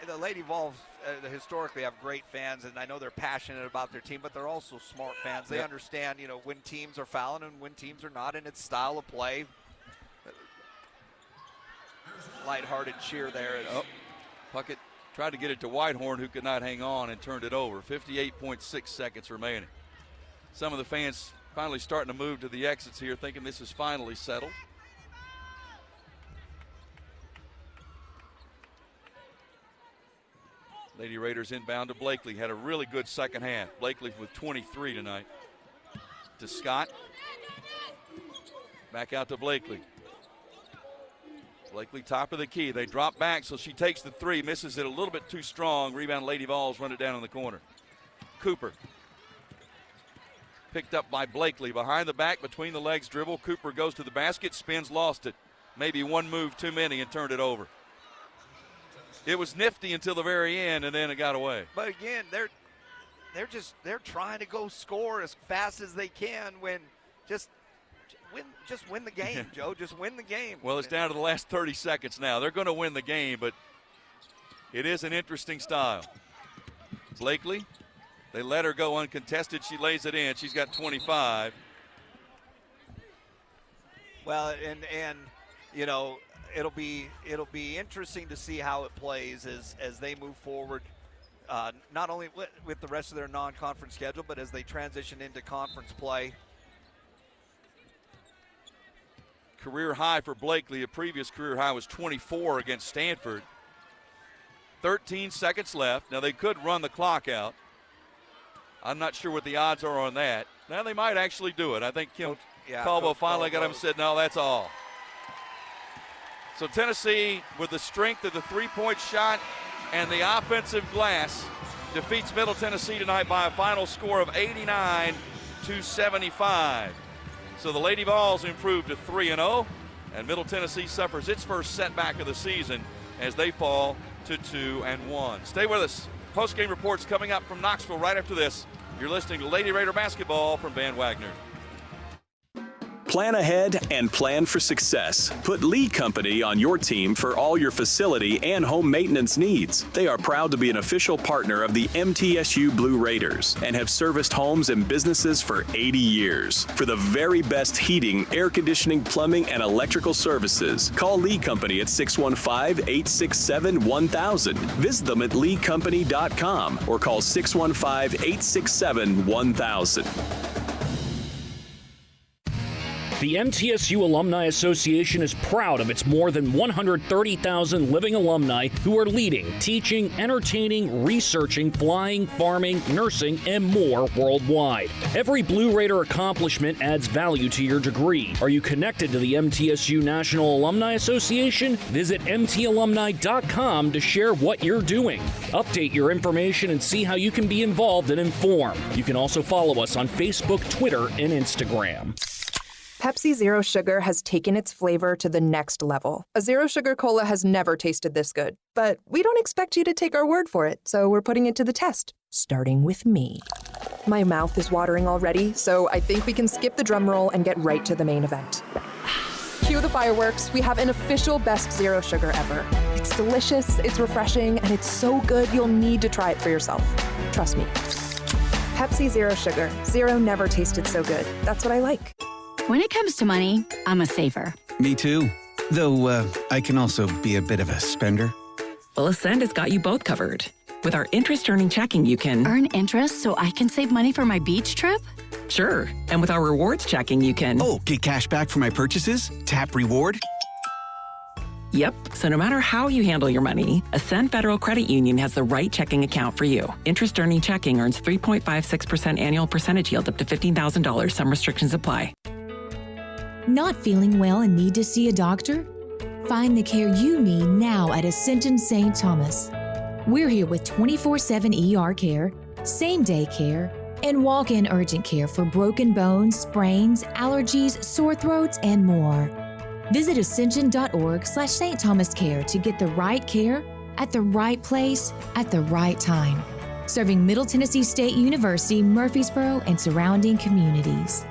The Lady Vols historically have great fans, and I know they're passionate about their team, but they're also smart fans. They understand, when teams are fouling and when teams are not, and its style of play. Lighthearted cheer there. Puckett tried to get it to Whitehorn, who could not hang on, and turned it over. 58.6 seconds remaining. Some of the fans finally starting to move to the exits here, thinking this is finally settled. Lady Raiders inbound to Blakely. Had a really good second half. Blakely with 23 tonight. To Scott. Back out to Blakely. Blakely top of the key. They drop back, so she takes the three. Misses it a little bit too strong. Rebound Lady Vols, run it down in the corner. Cooper. Picked up by Blakely. Behind the back, between the legs dribble. Cooper goes to the basket, spins, lost it. Maybe one move too many and turned it over. It was nifty until the very end, and then it got away. But again, they're trying to go score as fast as they can when just win the game, Joe. Just win the game. Well, it's down to the last 30 seconds now. They're going to win the game, but it is an interesting style. Blakely, they let her go uncontested. She lays it in. She's got 25. Well, and it'll be interesting to see how it plays as they move forward, not only with the rest of their non-conference schedule, but as they transition into conference play. career high for Blakely. A previous career high was 24 against Stanford. 13 seconds left. Now, they could run the clock out. I'm not sure what the odds are on that. Now, they might actually do it. I think Kim Caldwell finally got him and said, no, that's all. So Tennessee, with the strength of the three-point shot and the offensive glass, defeats Middle Tennessee tonight by a final score of 89-75. So the Lady Vols improved to 3-0, and Middle Tennessee suffers its first setback of the season as they fall to 2-1. Stay with us. Post-game reports coming up from Knoxville right after this. You're listening to Lady Raider Basketball from Van Wagner. Plan ahead and plan for success. Put Lee Company on your team for all your facility and home maintenance needs. They are proud to be an official partner of the MTSU Blue Raiders and have serviced homes and businesses for 80 years. For the very best heating, air conditioning, plumbing, and electrical services, call Lee Company at 615-867-1000. Visit them at leecompany.com or call 615-867-1000. The MTSU Alumni Association is proud of its more than 130,000 living alumni who are leading, teaching, entertaining, researching, flying, farming, nursing, and more worldwide. Every Blue Raider accomplishment adds value to your degree. Are you connected to the MTSU National Alumni Association? Visit mtalumni.com to share what you're doing. Update your information and see how you can be involved and informed. You can also follow us on Facebook, Twitter, and Instagram. Pepsi Zero Sugar has taken its flavor to the next level. A Zero Sugar Cola has never tasted this good. But we don't expect you to take our word for it, so we're putting it to the test, starting with me. My mouth is watering already, so I think we can skip the drum roll and get right to the main event. Cue the fireworks. We have an official best Zero Sugar ever. It's delicious, it's refreshing, and it's so good you'll need to try it for yourself. Trust me. Pepsi Zero Sugar. Zero never tasted so good. That's what I like. When it comes to money, I'm a saver. Me too. Though I can also be a bit of a spender. Well, Ascend has got you both covered. With our interest-earning checking, you can earn interest so I can save money for my beach trip? Sure. And with our rewards checking, you can get cash back for my purchases? Tap reward? Yep. So no matter how you handle your money, Ascend Federal Credit Union has the right checking account for you. Interest-earning checking earns 3.56% annual percentage yield up to $15,000. Some restrictions apply. Not feeling well and need to see a doctor? Find the care you need now at Ascension St. Thomas. We're here with 24/7 ER care, same-day care, and walk-in urgent care for broken bones, sprains, allergies, sore throats, and more. Visit ascension.org/St. Thomas Care to get the right care at the right place at the right time. Serving Middle Tennessee State University, Murfreesboro, and surrounding communities.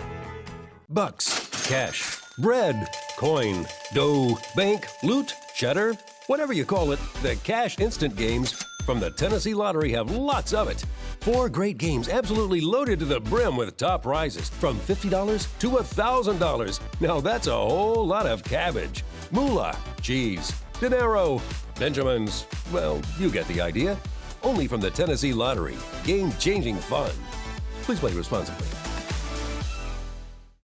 Bucks, cash, bread, coin, dough, bank, loot, cheddar, whatever you call it, the Cash Instant games from the Tennessee Lottery have lots of it. 4 great games absolutely loaded to the brim with top prizes from $50 to $1,000. Now that's a whole lot of cabbage. Moolah, cheese, dinero, Benjamins. Well, you get the idea. Only from the Tennessee Lottery. Game-changing fun. Please play responsibly.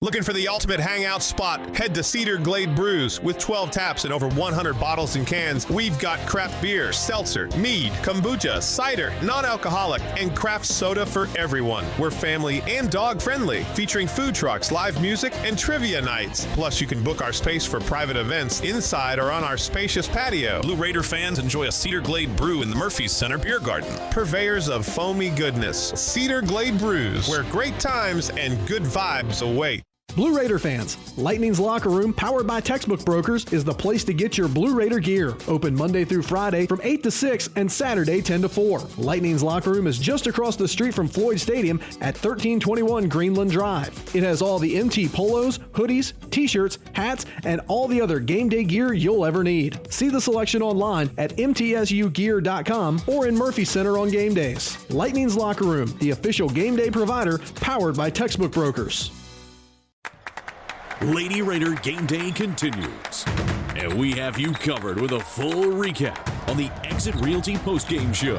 Looking for the ultimate hangout spot? Head to Cedar Glade Brews. With 12 taps and over 100 bottles and cans, we've got craft beer, seltzer, mead, kombucha, cider, non-alcoholic, and craft soda for everyone. We're family and dog-friendly, featuring food trucks, live music, and trivia nights. Plus, you can book our space for private events inside or on our spacious patio. Blue Raider fans enjoy a Cedar Glade brew in the Murphy's Center Beer Garden. Purveyors of foamy goodness. Cedar Glade Brews, where great times and good vibes await. Blue Raider fans, Lightning's Locker Room, powered by Textbook Brokers, is the place to get your Blue Raider gear. Open Monday through Friday from 8 to 6 and Saturday 10 to 4. Lightning's Locker Room is just across the street from Floyd Stadium at 1321 Greenland Drive. It has all the MT polos, hoodies, t-shirts, hats, and all the other game day gear you'll ever need. See the selection online at mtsugear.com or in Murphy Center on game days. Lightning's Locker Room, the official game day provider, powered by Textbook Brokers. Lady Raider Game Day continues, and we have you covered with a full recap on the Exit Realty postgame show.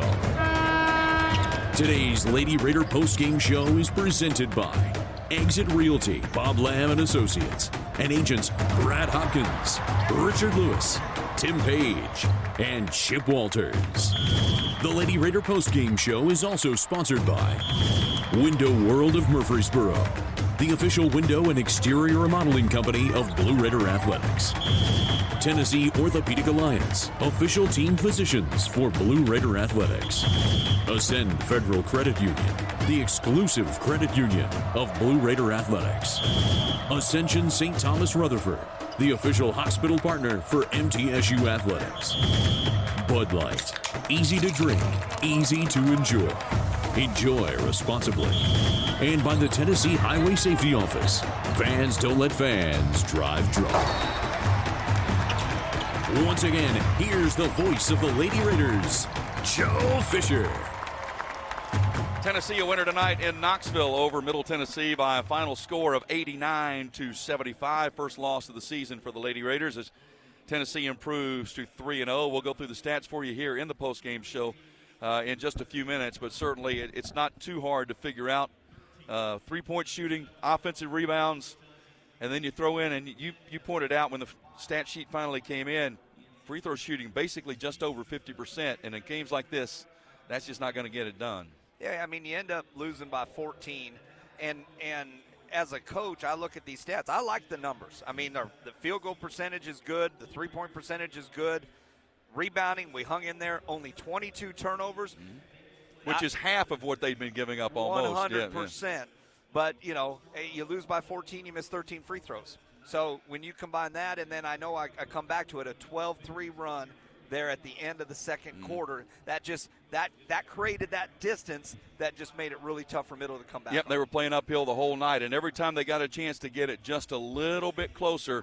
Today's Lady Raider postgame show is presented by Exit Realty, Bob Lamb and Associates, and agents Brad Hopkins, Richard Lewis, Tim Page, and Chip Walters. The Lady Raider postgame show is also sponsored by Window World of Murfreesboro, the official window and exterior remodeling company of Blue Raider Athletics. Tennessee Orthopedic Alliance, official team physicians for Blue Raider Athletics. Ascend Federal Credit Union, the exclusive credit union of Blue Raider Athletics. Ascension St. Thomas Rutherford, the official hospital partner for MTSU Athletics. Bud Light, easy to drink, easy to enjoy. Enjoy responsibly. And by the Tennessee Highway Safety Office, fans don't let fans drive drunk. Once again, here's the voice of the Lady Raiders, Joe Fisher. Tennessee a winner tonight in Knoxville over Middle Tennessee by a final score of 89-75. First loss of the season for the Lady Raiders as Tennessee improves to 3-0. We'll go through the stats for you here in the postgame show in just a few minutes, but certainly it's not too hard to figure out. 3-point shooting, offensive rebounds, and then you throw in, and you pointed out when the stat sheet finally came in, free throw shooting basically just over 50%, and in games like this, that's just not going to get it done. Yeah, I mean, you end up losing by 14, and as a coach, I look at these stats. I like the numbers. I mean, the field goal percentage is good. The three-point percentage is good. Rebounding, we hung in there. Only 22 turnovers. Which is half of what they've been giving up almost. 100%. Yeah. But, you know, you lose by 14, you miss 13 free throws. So when you combine that, and then I know I come back to it, a 12-3 run there at the end of the second quarter, that created that distance that just made it really tough for Middle to come back. Yep, they were playing uphill the whole night, and every time they got a chance to get it just a little bit closer,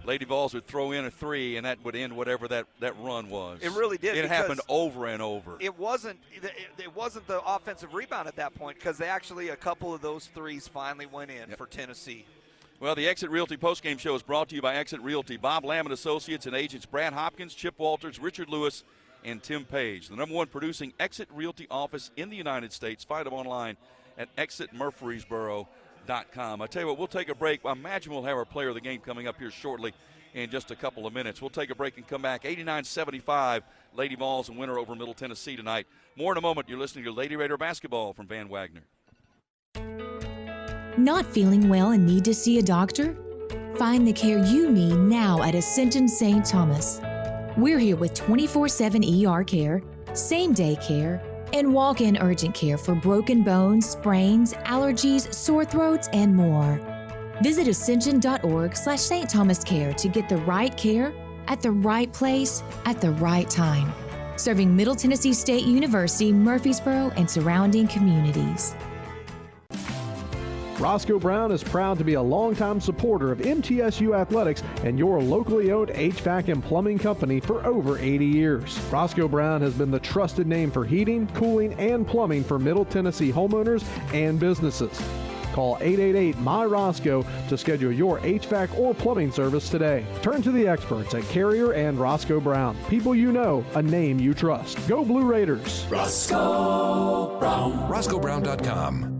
Lady Vols would throw in a three, and that would end whatever that run was. It really did. It happened over and over. It wasn't the offensive rebound at that point, because they actually, a couple of those threes finally went in for Tennessee. Well, the Exit Realty postgame show is brought to you by Exit Realty. Bob Lamb & Associates and agents Brad Hopkins, Chip Walters, Richard Lewis, and Tim Page. The #1 producing Exit Realty office in the United States. Find them online at exitmurfreesboro.com. I tell you what, we'll take a break. I imagine we'll have our player of the game coming up here shortly in just a couple of minutes. We'll take a break and come back. 89-75, Lady Vols and winner over Middle Tennessee tonight. More in a moment. You're listening to Lady Raider basketball from Van Wagner. Not feeling well and need to see a doctor? Find the care you need now at Ascension St. Thomas. We're here with 24/7 ER care, same-day care, and walk-in urgent care for broken bones, sprains, allergies, sore throats, and more. Visit ascension.org/St. Thomas Care to get the right care at the right place at the right time. Serving Middle Tennessee State University, Murfreesboro, and surrounding communities. Roscoe Brown is proud to be a longtime supporter of MTSU Athletics and your locally owned HVAC and plumbing company for over 80 years. Roscoe Brown has been the trusted name for heating, cooling, and plumbing for Middle Tennessee homeowners and businesses. Call 888-MY-ROSCOE to schedule your HVAC or plumbing service today. Turn to the experts at Carrier and Roscoe Brown. People you know, a name you trust. Go Blue Raiders. Roscoe Brown. RoscoeBrown.com.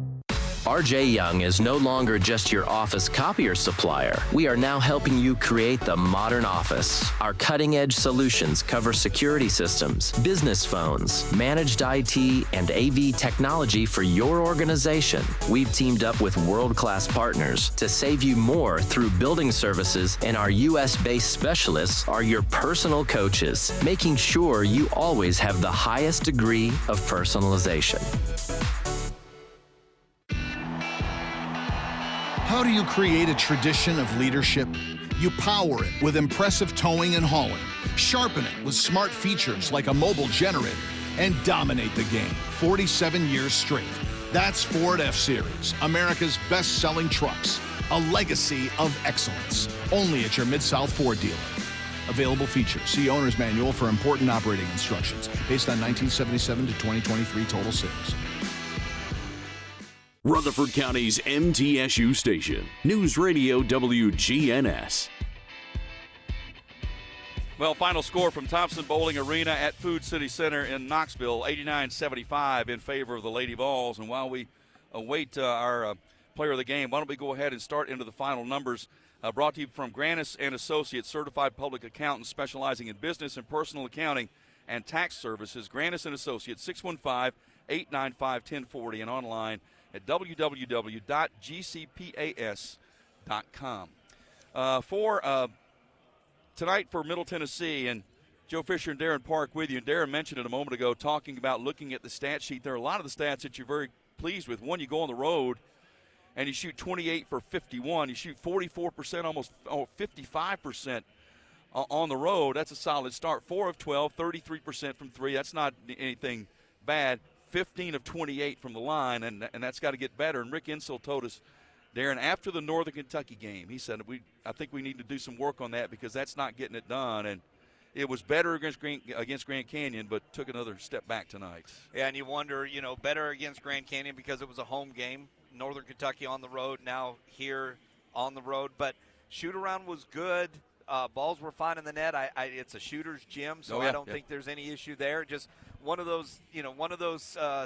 RJ Young is no longer just your office copier supplier. We are now helping you create the modern office. Our cutting-edge solutions cover security systems, business phones, managed IT, and AV technology for your organization. We've teamed up with world-class partners to save you more through building services, and our U.S.-based specialists are your personal coaches, making sure you always have the highest degree of personalization. How do you create a tradition of leadership? You power it with impressive towing and hauling, sharpen it with smart features like a mobile generator, and dominate the game 47 years straight. That's Ford F-Series, America's best-selling trucks, a legacy of excellence, only at your Mid-South Ford dealer. Available features. See Owner's Manual for important operating instructions based on 1977 to 2023 total sales. Rutherford County's MTSU station, News Radio WGNS. Well, final score from Thompson Bowling Arena at Food City Center in Knoxville, 89-75 in favor of the Lady Vols. And while we await our player of the game. Why don't we go ahead and start into the final numbers? Brought to you from Granis and Associates, certified public accountants specializing in business and personal accounting and tax services. Granis and Associates, 615-895-1040, and online at www.gcpas.com. For tonight for Middle Tennessee, and Joe Fisher and Darren Park with you. And Darren mentioned it a moment ago, talking about looking at the stat sheet. There are a lot of the stats that you're very pleased with. One, you go on the road and you shoot 28 for 51. You shoot 44%, almost 55% on the road. That's a solid start. 4 of 12, 33% from three. That's not anything bad. 15 of 28 from the line, and that's got to get better. And Rick Insel told us, Darren, after the Northern Kentucky game, he said, I think we need to do some work on that because that's not getting it done. And it was better against Grand Canyon, but took another step back tonight. Yeah, and you wonder, better against Grand Canyon because it was a home game. Northern Kentucky on the road, now here on the road. But shoot-around was good. Balls were fine in the net. It's a shooter's gym, so I don't think there's any issue there. Just one of those,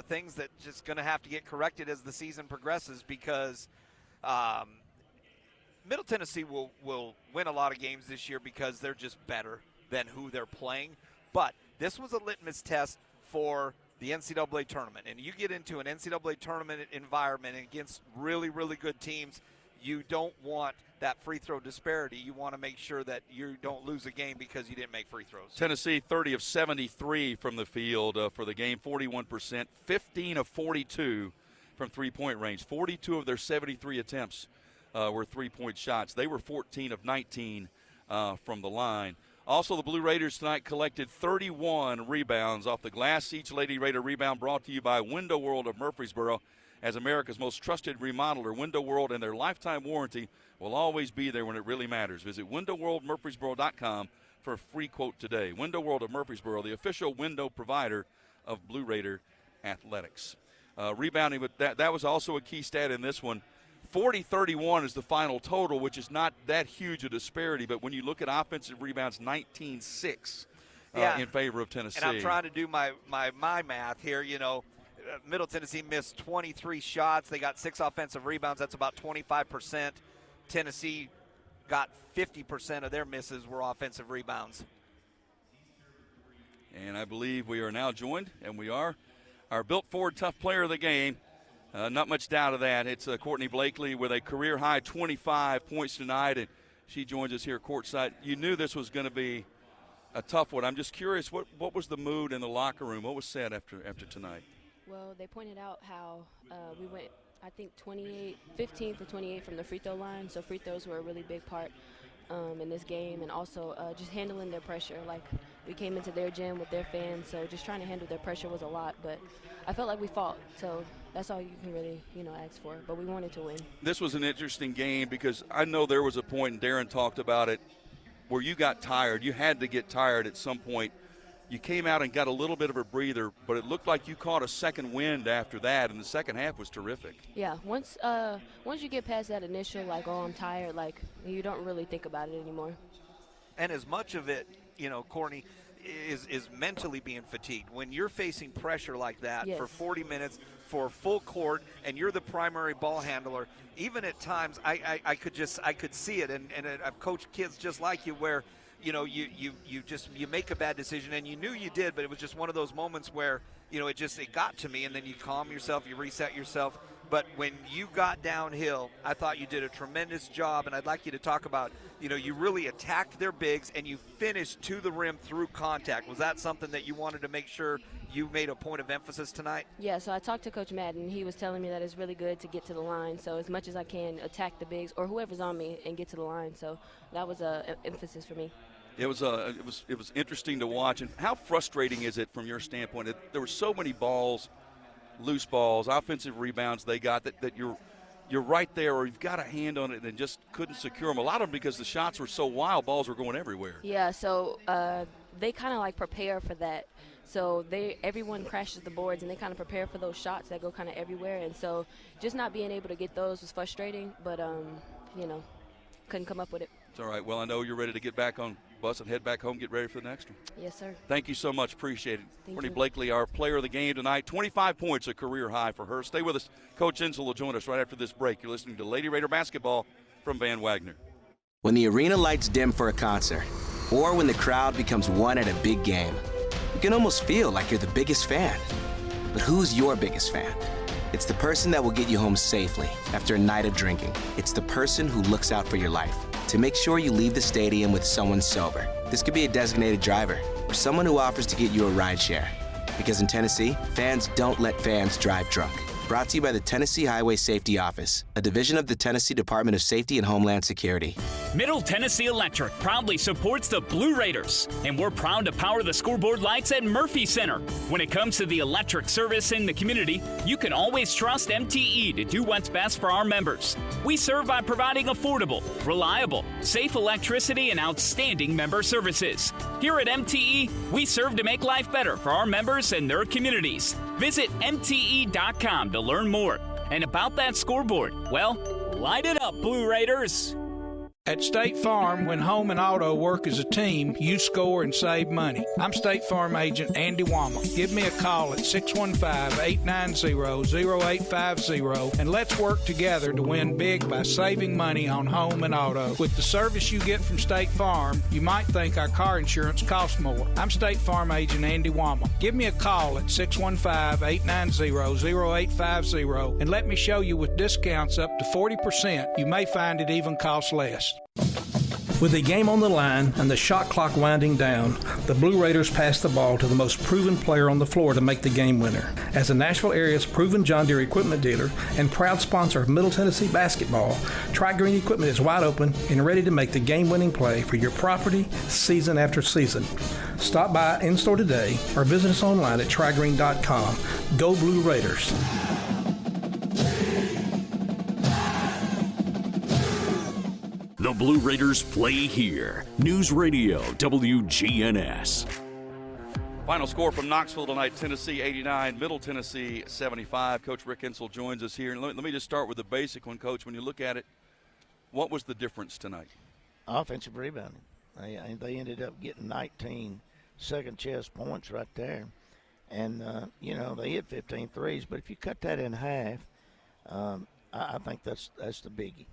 things that just going to have to get corrected as the season progresses because Middle Tennessee will win a lot of games this year because they're just better than who they're playing. But this was a litmus test for the NCAA tournament. And you get into an NCAA tournament environment against really, really good teams, you don't want that free throw disparity. You want to make sure that you don't lose a game because you didn't make free throws. Tennessee, 30 of 73 from the field for the game, 41%, 15 of 42 from three-point range. 42 of their 73 attempts were three-point shots. They were 14 of 19 from the line. Also, the Blue Raiders tonight collected 31 rebounds off the glass. Each Lady Raider rebound brought to you by Window World of Murfreesboro. As America's most trusted remodeler, Window World and their lifetime warranty will always be there when it really matters. Visit windowworldmurfreesboro.com for a free quote today. Window World of Murfreesboro, the official window provider of Blue Raider athletics. Rebounding, but that was also a key stat in this one. 40-31 is the final total, which is not that huge a disparity. But when you look at offensive rebounds, 19-6 in favor of Tennessee. And I'm trying to do my math here. Middle Tennessee missed 23 shots. They got 6 offensive rebounds. That's about 25%. Tennessee got 50% of their misses were offensive rebounds. And I believe we are now joined, and we are, our Built Ford Tough Player of the game. Not much doubt of that. It's Courtney Blakely with a career-high 25 points tonight, and she joins us here courtside. You knew this was going to be a tough one. I'm just curious, what was the mood in the locker room? What was said after tonight? Well, they pointed out how we went, I think, 15 for 28 from the free throw line, so free throws were a really big part in this game, and also just handling their pressure. Like, we came into their gym with their fans, so just trying to handle their pressure was a lot, but I felt like we fought, so that's all you can really, ask for. But we wanted to win. This was an interesting game because I know there was a point, and Darren talked about it, where you got tired. You had to get tired at some point. You came out and got a little bit of a breather, but it looked like you caught a second wind after that, and the second half was terrific. Yeah, once you get past that initial, I'm tired, you don't really think about it anymore. And as much of it, Courtney, is mentally being fatigued. When you're facing pressure like that for 40 minutes, for full court, and you're the primary ball handler, even at times I could see it, and I've coached kids just like you where you make a bad decision, and you knew you did, but it was just one of those moments where it got to me, and then you calm yourself, you reset yourself. But when you got downhill, I thought you did a tremendous job, and I'd like you to talk about, you really attacked their bigs and you finished to the rim through contact. Was that something that you wanted to make sure you made a point of emphasis tonight? Yeah, so I talked to Coach Madden. He was telling me that it's really good to get to the line, so as much as I can attack the bigs or whoever's on me and get to the line. So that was an emphasis for me. It was interesting to watch. And how frustrating is it from your standpoint? There were so many balls, loose balls, offensive rebounds they got that you're right there, or you've got a hand on it and just couldn't secure them. A lot of them because the shots were so wild, balls were going everywhere. Yeah, so they kind of prepare for that. So everyone crashes the boards, and they kind of prepare for those shots that go kind of everywhere. And so just not being able to get those was frustrating, but couldn't come up with it. All right. Well, I know you're ready to get back on bus and head back home, get ready for the next one. Yes, sir. Thank you so much. Appreciate it. Thank Courtney you. Blakely, our player of the game tonight. 25 points, a career high for her. Stay with us. Coach Insel will join us right after this break. You're listening to Lady Raider basketball from Van Wagner. When the arena lights dim for a concert, or when the crowd becomes one at a big game, you can almost feel like you're the biggest fan. But who's your biggest fan? It's the person that will get you home safely after a night of drinking. It's the person who looks out for your life to make sure you leave the stadium with someone sober. This could be a designated driver or someone who offers to get you a ride share. Because in Tennessee, fans don't let fans drive drunk. Brought to you by the Tennessee Highway Safety Office, a division of the Tennessee Department of Safety and Homeland Security. Middle Tennessee Electric proudly supports the Blue Raiders, and we're proud to power the scoreboard lights at Murphy Center. When it comes to the electric service in the community, you can always trust MTE to do what's best for our members. We serve by providing affordable, reliable, safe electricity and outstanding member services. Here at MTE, we serve to make life better for our members and their communities. Visit MTE.com to learn more. And about that scoreboard, well, light it up, Blue Raiders. At State Farm, when home and auto work as a team, you score and save money. I'm State Farm agent Andy Wama. Give me a call at 615-890-0850 and let's work together to win big by saving money on home and auto. With the service you get from State Farm, you might think our car insurance costs more. I'm State Farm agent Andy Wama. Give me a call at 615-890-0850 and let me show you with discounts up to 40%. You may find it even costs less. With the game on the line and the shot clock winding down, the Blue Raiders pass the ball to the most proven player on the floor to make the game winner. As the Nashville area's proven John Deere equipment dealer and proud sponsor of Middle Tennessee basketball, Tri-Green Equipment is wide open and ready to make the game-winning play for your property season after season. Stop by in-store today or visit us online at trigreen.com. Go Blue Raiders. The Blue Raiders play here. News Radio WGNS. Final score from Knoxville tonight, Tennessee 89, Middle Tennessee 75. Coach Rick Insel joins us here. And let me just start with the basic one, Coach. When you look at it, what was the difference tonight? Offensive rebounding. They ended up getting 19 second chance points right there. And, they hit 15 threes. But if you cut that in half, I think that's the biggie.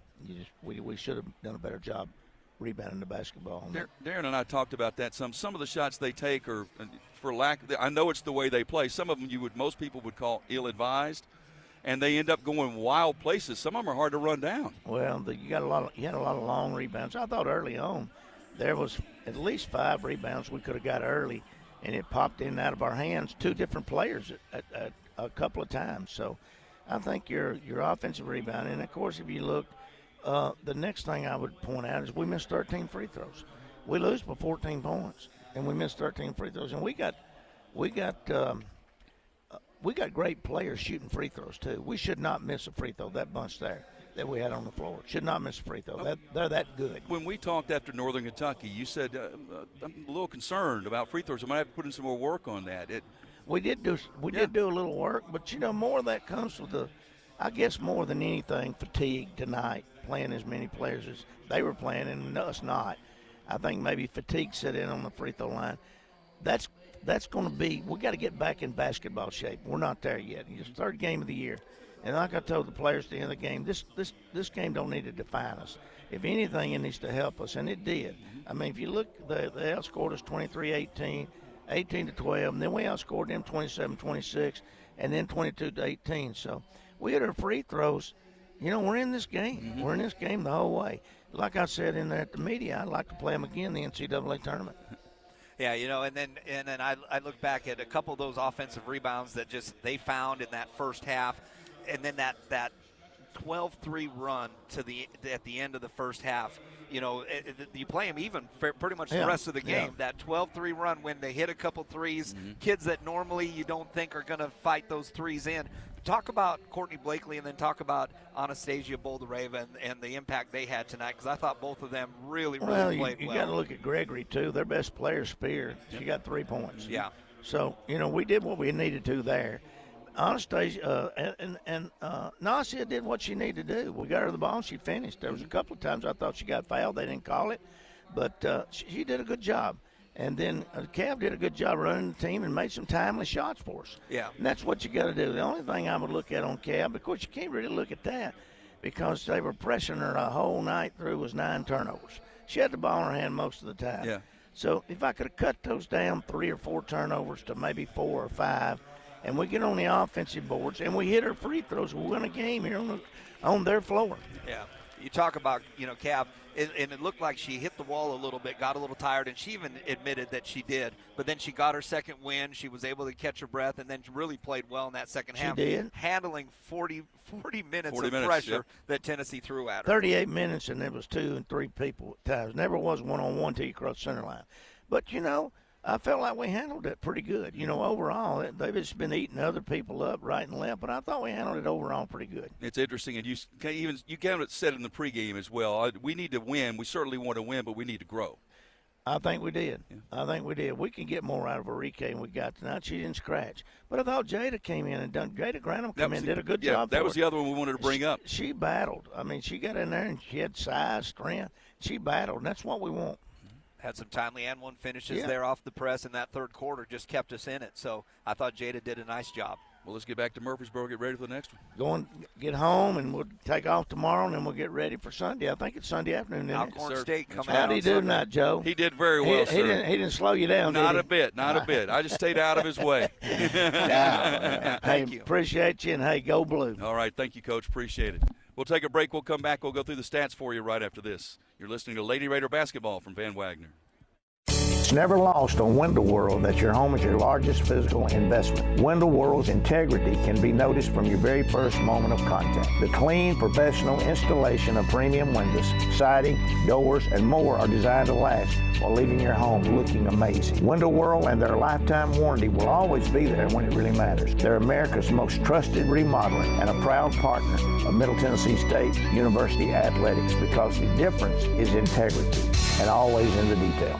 We should have done a better job rebounding the basketball. Darren and I talked about that some. Some of the shots they take are, for lack, I know it's the way they play. Some of them most people would call ill-advised, and they end up going wild places. Some of them are hard to run down. Well, you had a lot of long rebounds. I thought early on there was at least 5 rebounds we could have got early, and it popped in and out of our hands. 2 different players at a couple of times. So I think your offensive rebounding, and of course if you look. The next thing I would point out is we missed 13 free throws. We lose by 14 points, and we missed 13 free throws. And we got great players shooting free throws too. We should not miss a free throw. That bunch there that we had on the floor should not miss a free throw. They're that good. When we talked after Northern Kentucky, you said I'm a little concerned about free throws. I might have to put in some more work on that. We did do a little work, but more of that comes with I guess more than anything, fatigue tonight. Playing as many players as they were playing and us not. I think maybe fatigue set in on the free throw line. That's going to be. We got to get back in basketball shape. We're not there yet. It's the 3rd game of the year, and like I told the players at the end of the game, this game don't need to define us. If anything, it needs to help us, and it did. I mean, if you look, they outscored us 23-18, 18-12, and then we outscored them 27-26, and then 22-18. So we hit our free throws. We're in this game. Mm-hmm. We're in this game the whole way. Like I said at the media, I'd like to play them again in the NCAA tournament. Yeah, and then I look back at a couple of those offensive rebounds that just they found in that first half, and then that 12-3 run at the end of the first half. You play them even pretty much the rest of the game. Yeah. That 12-3 run when they hit a couple threes, kids that normally you don't think are going to fight those threes in. Talk about Courtney Blakely and then talk about Anastasia Boldareva and the impact they had tonight, because I thought both of them really played well. You got to look at Gregory, too. Their best player, Spear, she got 3 points. Yeah. So, we did what we needed to there. Anastasia and Nasia did what she needed to do. We got her the ball, and she finished. There was a couple of times I thought she got fouled. They didn't call it, but she did a good job. And then Cav did a good job running the team and made some timely shots for us. Yeah. And that's what you got to do. The only thing I would look at on Cav, of course, you can't really look at that because they were pressing her the whole night through, was 9 turnovers. She had the ball in her hand most of the time. Yeah. So if I could have cut those down 3 or 4 turnovers to maybe 4 or 5, and we get on the offensive boards and we hit our free throws, we'll win a game here on their floor. Yeah. You talk about, Cav, and it looked like she hit the wall a little bit, got a little tired, and she even admitted that she did. But then she got her second win. She was able to catch her breath and then really played well in that second half. She did. Handling 40 minutes of 40 pressure that Tennessee threw at her. 38 minutes, and there was 2 and 3 people at times. Never was one-on-one till you crossed center line. But, I felt like we handled it pretty good. Overall, they've just been eating other people up right and left, but I thought we handled it overall pretty good. It's interesting, and you kind of said in the pregame as well. We need to win. We certainly want to win, but we need to grow. I think we did. Yeah. I think we did. We can get more out of Enrique than we got tonight. She didn't scratch. But I thought Jada came in and Jada Granum did a good job. That was the other one we wanted to bring up. She battled. I mean, she got in there and she had size, strength. She battled, and that's what we want. Had some timely and one finishes there off the press in that third quarter, just kept us in it. So I thought Jada did a nice job. Well, let's get back to Murfreesboro, get ready for the next one. Go and get home, and we'll take off tomorrow, and then we'll get ready for Sunday. I think it's Sunday afternoon, isn't it? Alcorn State coming out. How did he do tonight, Joe? He did very well, He didn't slow you down, Not did he? a bit, not a bit. I just stayed out of his way. Thank you. Appreciate you, and, hey, go Blue. All right, thank you, Coach. Appreciate it. We'll take a break. We'll come back. We'll go through the stats for you right after this. You're listening to Lady Raider Basketball from Van Wagner. It's never lost on Window World that your home is your largest physical investment. Window World's integrity can be noticed from your very first moment of contact. The clean, professional installation of premium windows, siding, doors, and more are designed to last while leaving your home looking amazing. Window World and their lifetime warranty will always be there when it really matters. They're America's most trusted remodeler and a proud partner of Middle Tennessee State University Athletics because the difference is integrity and always in the detail.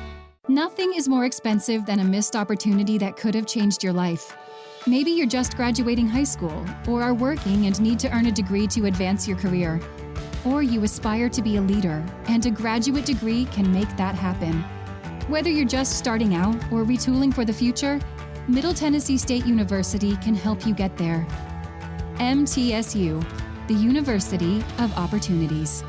Nothing is more expensive than a missed opportunity that could have changed your life. Maybe you're just graduating high school, or are working and need to earn a degree to advance your career. Or you aspire to be a leader, and a graduate degree can make that happen. Whether you're just starting out or retooling for the future, Middle Tennessee State University can help you get there. MTSU, the University of Opportunities.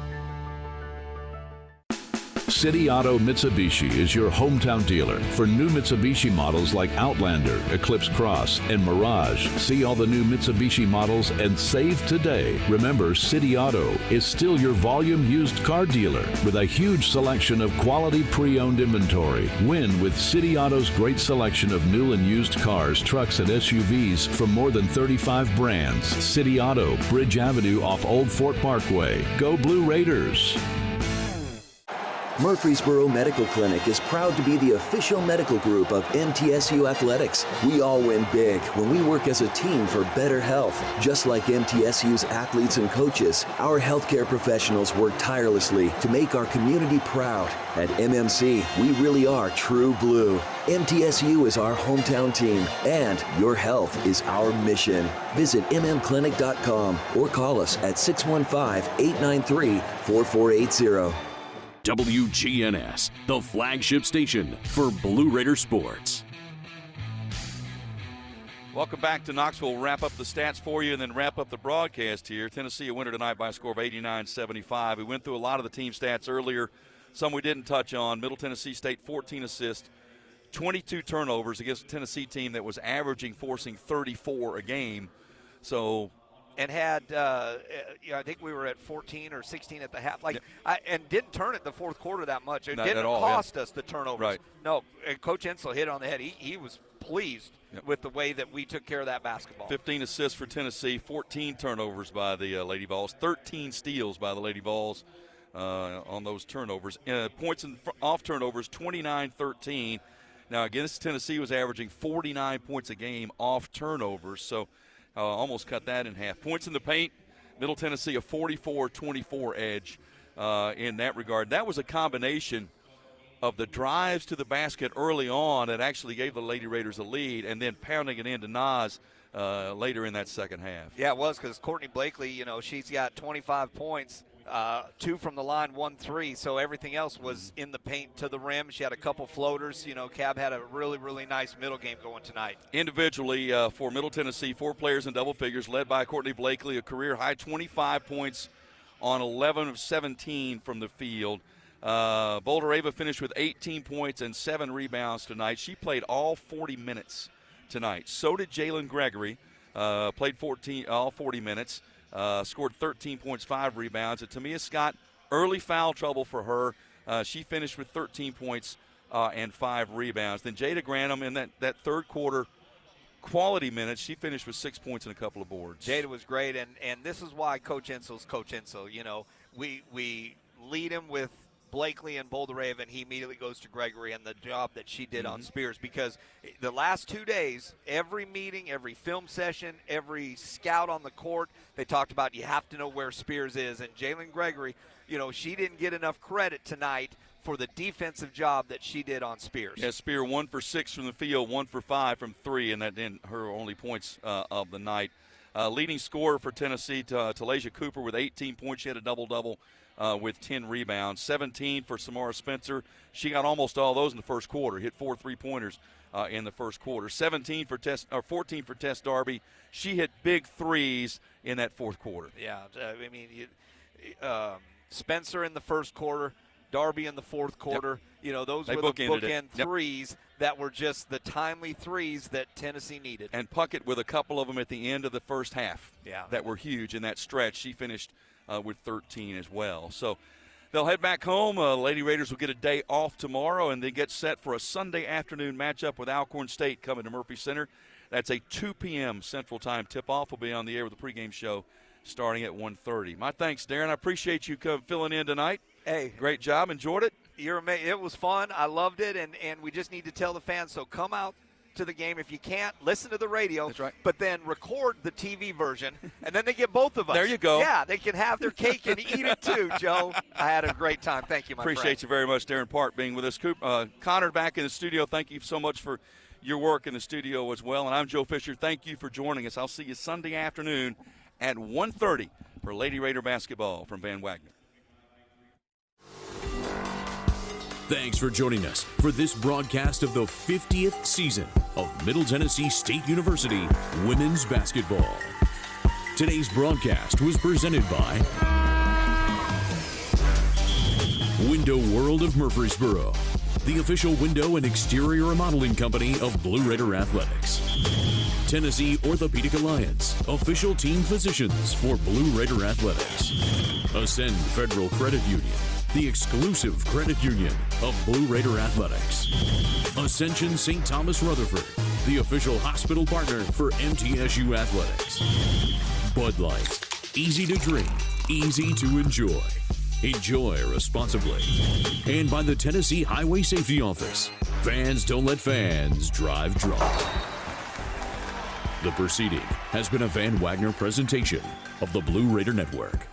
City Auto Mitsubishi is your hometown dealer for new Mitsubishi models like Outlander, Eclipse Cross, and Mirage. See all the new Mitsubishi models and save today. Remember, City Auto is still your volume used car dealer with a huge selection of quality pre-owned inventory. Win with City Auto's great selection of new and used cars, trucks, and SUVs from more than 35 brands. City Auto, Bridge Avenue off Old Fort Parkway. Go Blue Raiders! Murfreesboro Medical Clinic is proud to be the official medical group of MTSU Athletics. We all win big when we work as a team for better health. Just like MTSU's athletes and coaches, our healthcare professionals work tirelessly to make our community proud. At MMC, we really are true blue. MTSU is our hometown team, and your health is our mission. Visit mmclinic.com or call us at 615-893-4480. WGNS, the flagship station for Blue Raider sports. Welcome back to Knoxville. We'll wrap up the stats for you and then wrap up the broadcast here. Tennessee a winner tonight by a score of 89-75. We went through a lot of the team stats earlier, some we didn't touch on. Middle Tennessee State, 14 assists, 22 turnovers against a Tennessee team that was averaging forcing 34 a game. So... And had, I think we were at 14 or 16 at the half. And didn't turn it the fourth quarter that much. It didn't cost us the turnovers. Right. No, and Coach Ensel hit on the head. He was pleased with the way that we took care of that basketball. 15 assists for Tennessee, 14 turnovers by the Lady Vols, 13 steals by the Lady Vols on those turnovers. Points off turnovers, 29-13. Now, against Tennessee was averaging 49 points a game off turnovers, so almost cut that in half. Points in the paint, Middle Tennessee a 44-24 edge in that regard. That was a combination of the drives to the basket early on that actually gave the Lady Raiders a lead, and then pounding it into Nas later in that second half. Yeah, it was, because Courtney Blakely, she's got 25 points, 2 from the line, 1 3. So everything else was in the paint to the rim. She had a couple floaters. Cab had a really, really nice middle game going tonight. Individually, for Middle Tennessee, 4 players in double figures, led by Courtney Blakely, a career-high 25 points on 11 of 17 from the field. Boulder Ava finished with 18 points and 7 rebounds tonight. She played all 40 minutes tonight. So did Jalen Gregory. Played all 40 minutes. Scored 13 points, 5 rebounds. And Tamia Scott, early foul trouble for her. She finished with 13 points and 5 rebounds. Then Jada Grantham in that third quarter quality minutes, she finished with 6 points and a couple of boards. Jada was great, and this is why Coach Ensel's Coach Ensel. We lead him with Blakely and Boulder Ava, and he immediately goes to Gregory and the job that she did on Spears, because the last 2 days, every meeting, every film session, every scout on the court, they talked about you have to know where Spears is. And Jalen Gregory, she didn't get enough credit tonight for the defensive job that she did on Spears. Yeah, Spear 1 for 6 from the field, 1 for 5 from 3, and that then her only points of the night. Leading scorer for Tennessee, Talasia Cooper with 18 points. She had a double-double with 10 rebounds. 17 for Samara Spencer. She got almost all those in the first quarter, hit 4 3-pointers in the first quarter. 14 for Tess Darby. She hit big threes in that fourth quarter. Yeah, Spencer in the first quarter, Darby in the fourth quarter. Yep. Those were the bookend threes that were just the timely threes that Tennessee needed. And Puckett with a couple of them at the end of the first half that were huge in that stretch. She finished with 13 as well. So they'll head back home. Lady Raiders will get a day off tomorrow, and they get set for a Sunday afternoon matchup with Alcorn State coming to Murphy Center. That's a 2 p.m. Central Time tip-off. We'll be on the air with the pregame show starting at 1:30. My thanks, Darren. I appreciate you filling in tonight. Hey. Great job. Enjoyed it? You're amazing. It was fun. I loved it, and we just need to tell the fans, so come out to the game. If you can't, listen to the radio. That's right. But then record the TV version, and then they get both of us. There you go. Yeah, they can have their cake and eat it too, Joe. I had a great time. Thank you, my friend. Appreciate you very much, Darren Park, being with us. Connor back in the studio. Thank you so much for your work in the studio as well. And I'm Joe Fisher. Thank you for joining us. I'll see you Sunday afternoon at 1:30 for Lady Raider basketball from Van Wagner. Thanks for joining us for this broadcast of the 50th season of Middle Tennessee State University women's basketball. Today's broadcast was presented by Window World of Murfreesboro, the official window and exterior remodeling company of Blue Raider Athletics. Tennessee Orthopedic Alliance, official team physicians for Blue Raider Athletics. Ascend Federal Credit Union, the exclusive credit union of Blue Raider Athletics. Ascension St. Thomas Rutherford, the official hospital partner for MTSU Athletics. Bud Light, easy to drink, easy to enjoy. Enjoy responsibly. And by the Tennessee Highway Safety Office, fans don't let fans drive drunk. The proceeding has been a Van Wagner presentation of the Blue Raider Network.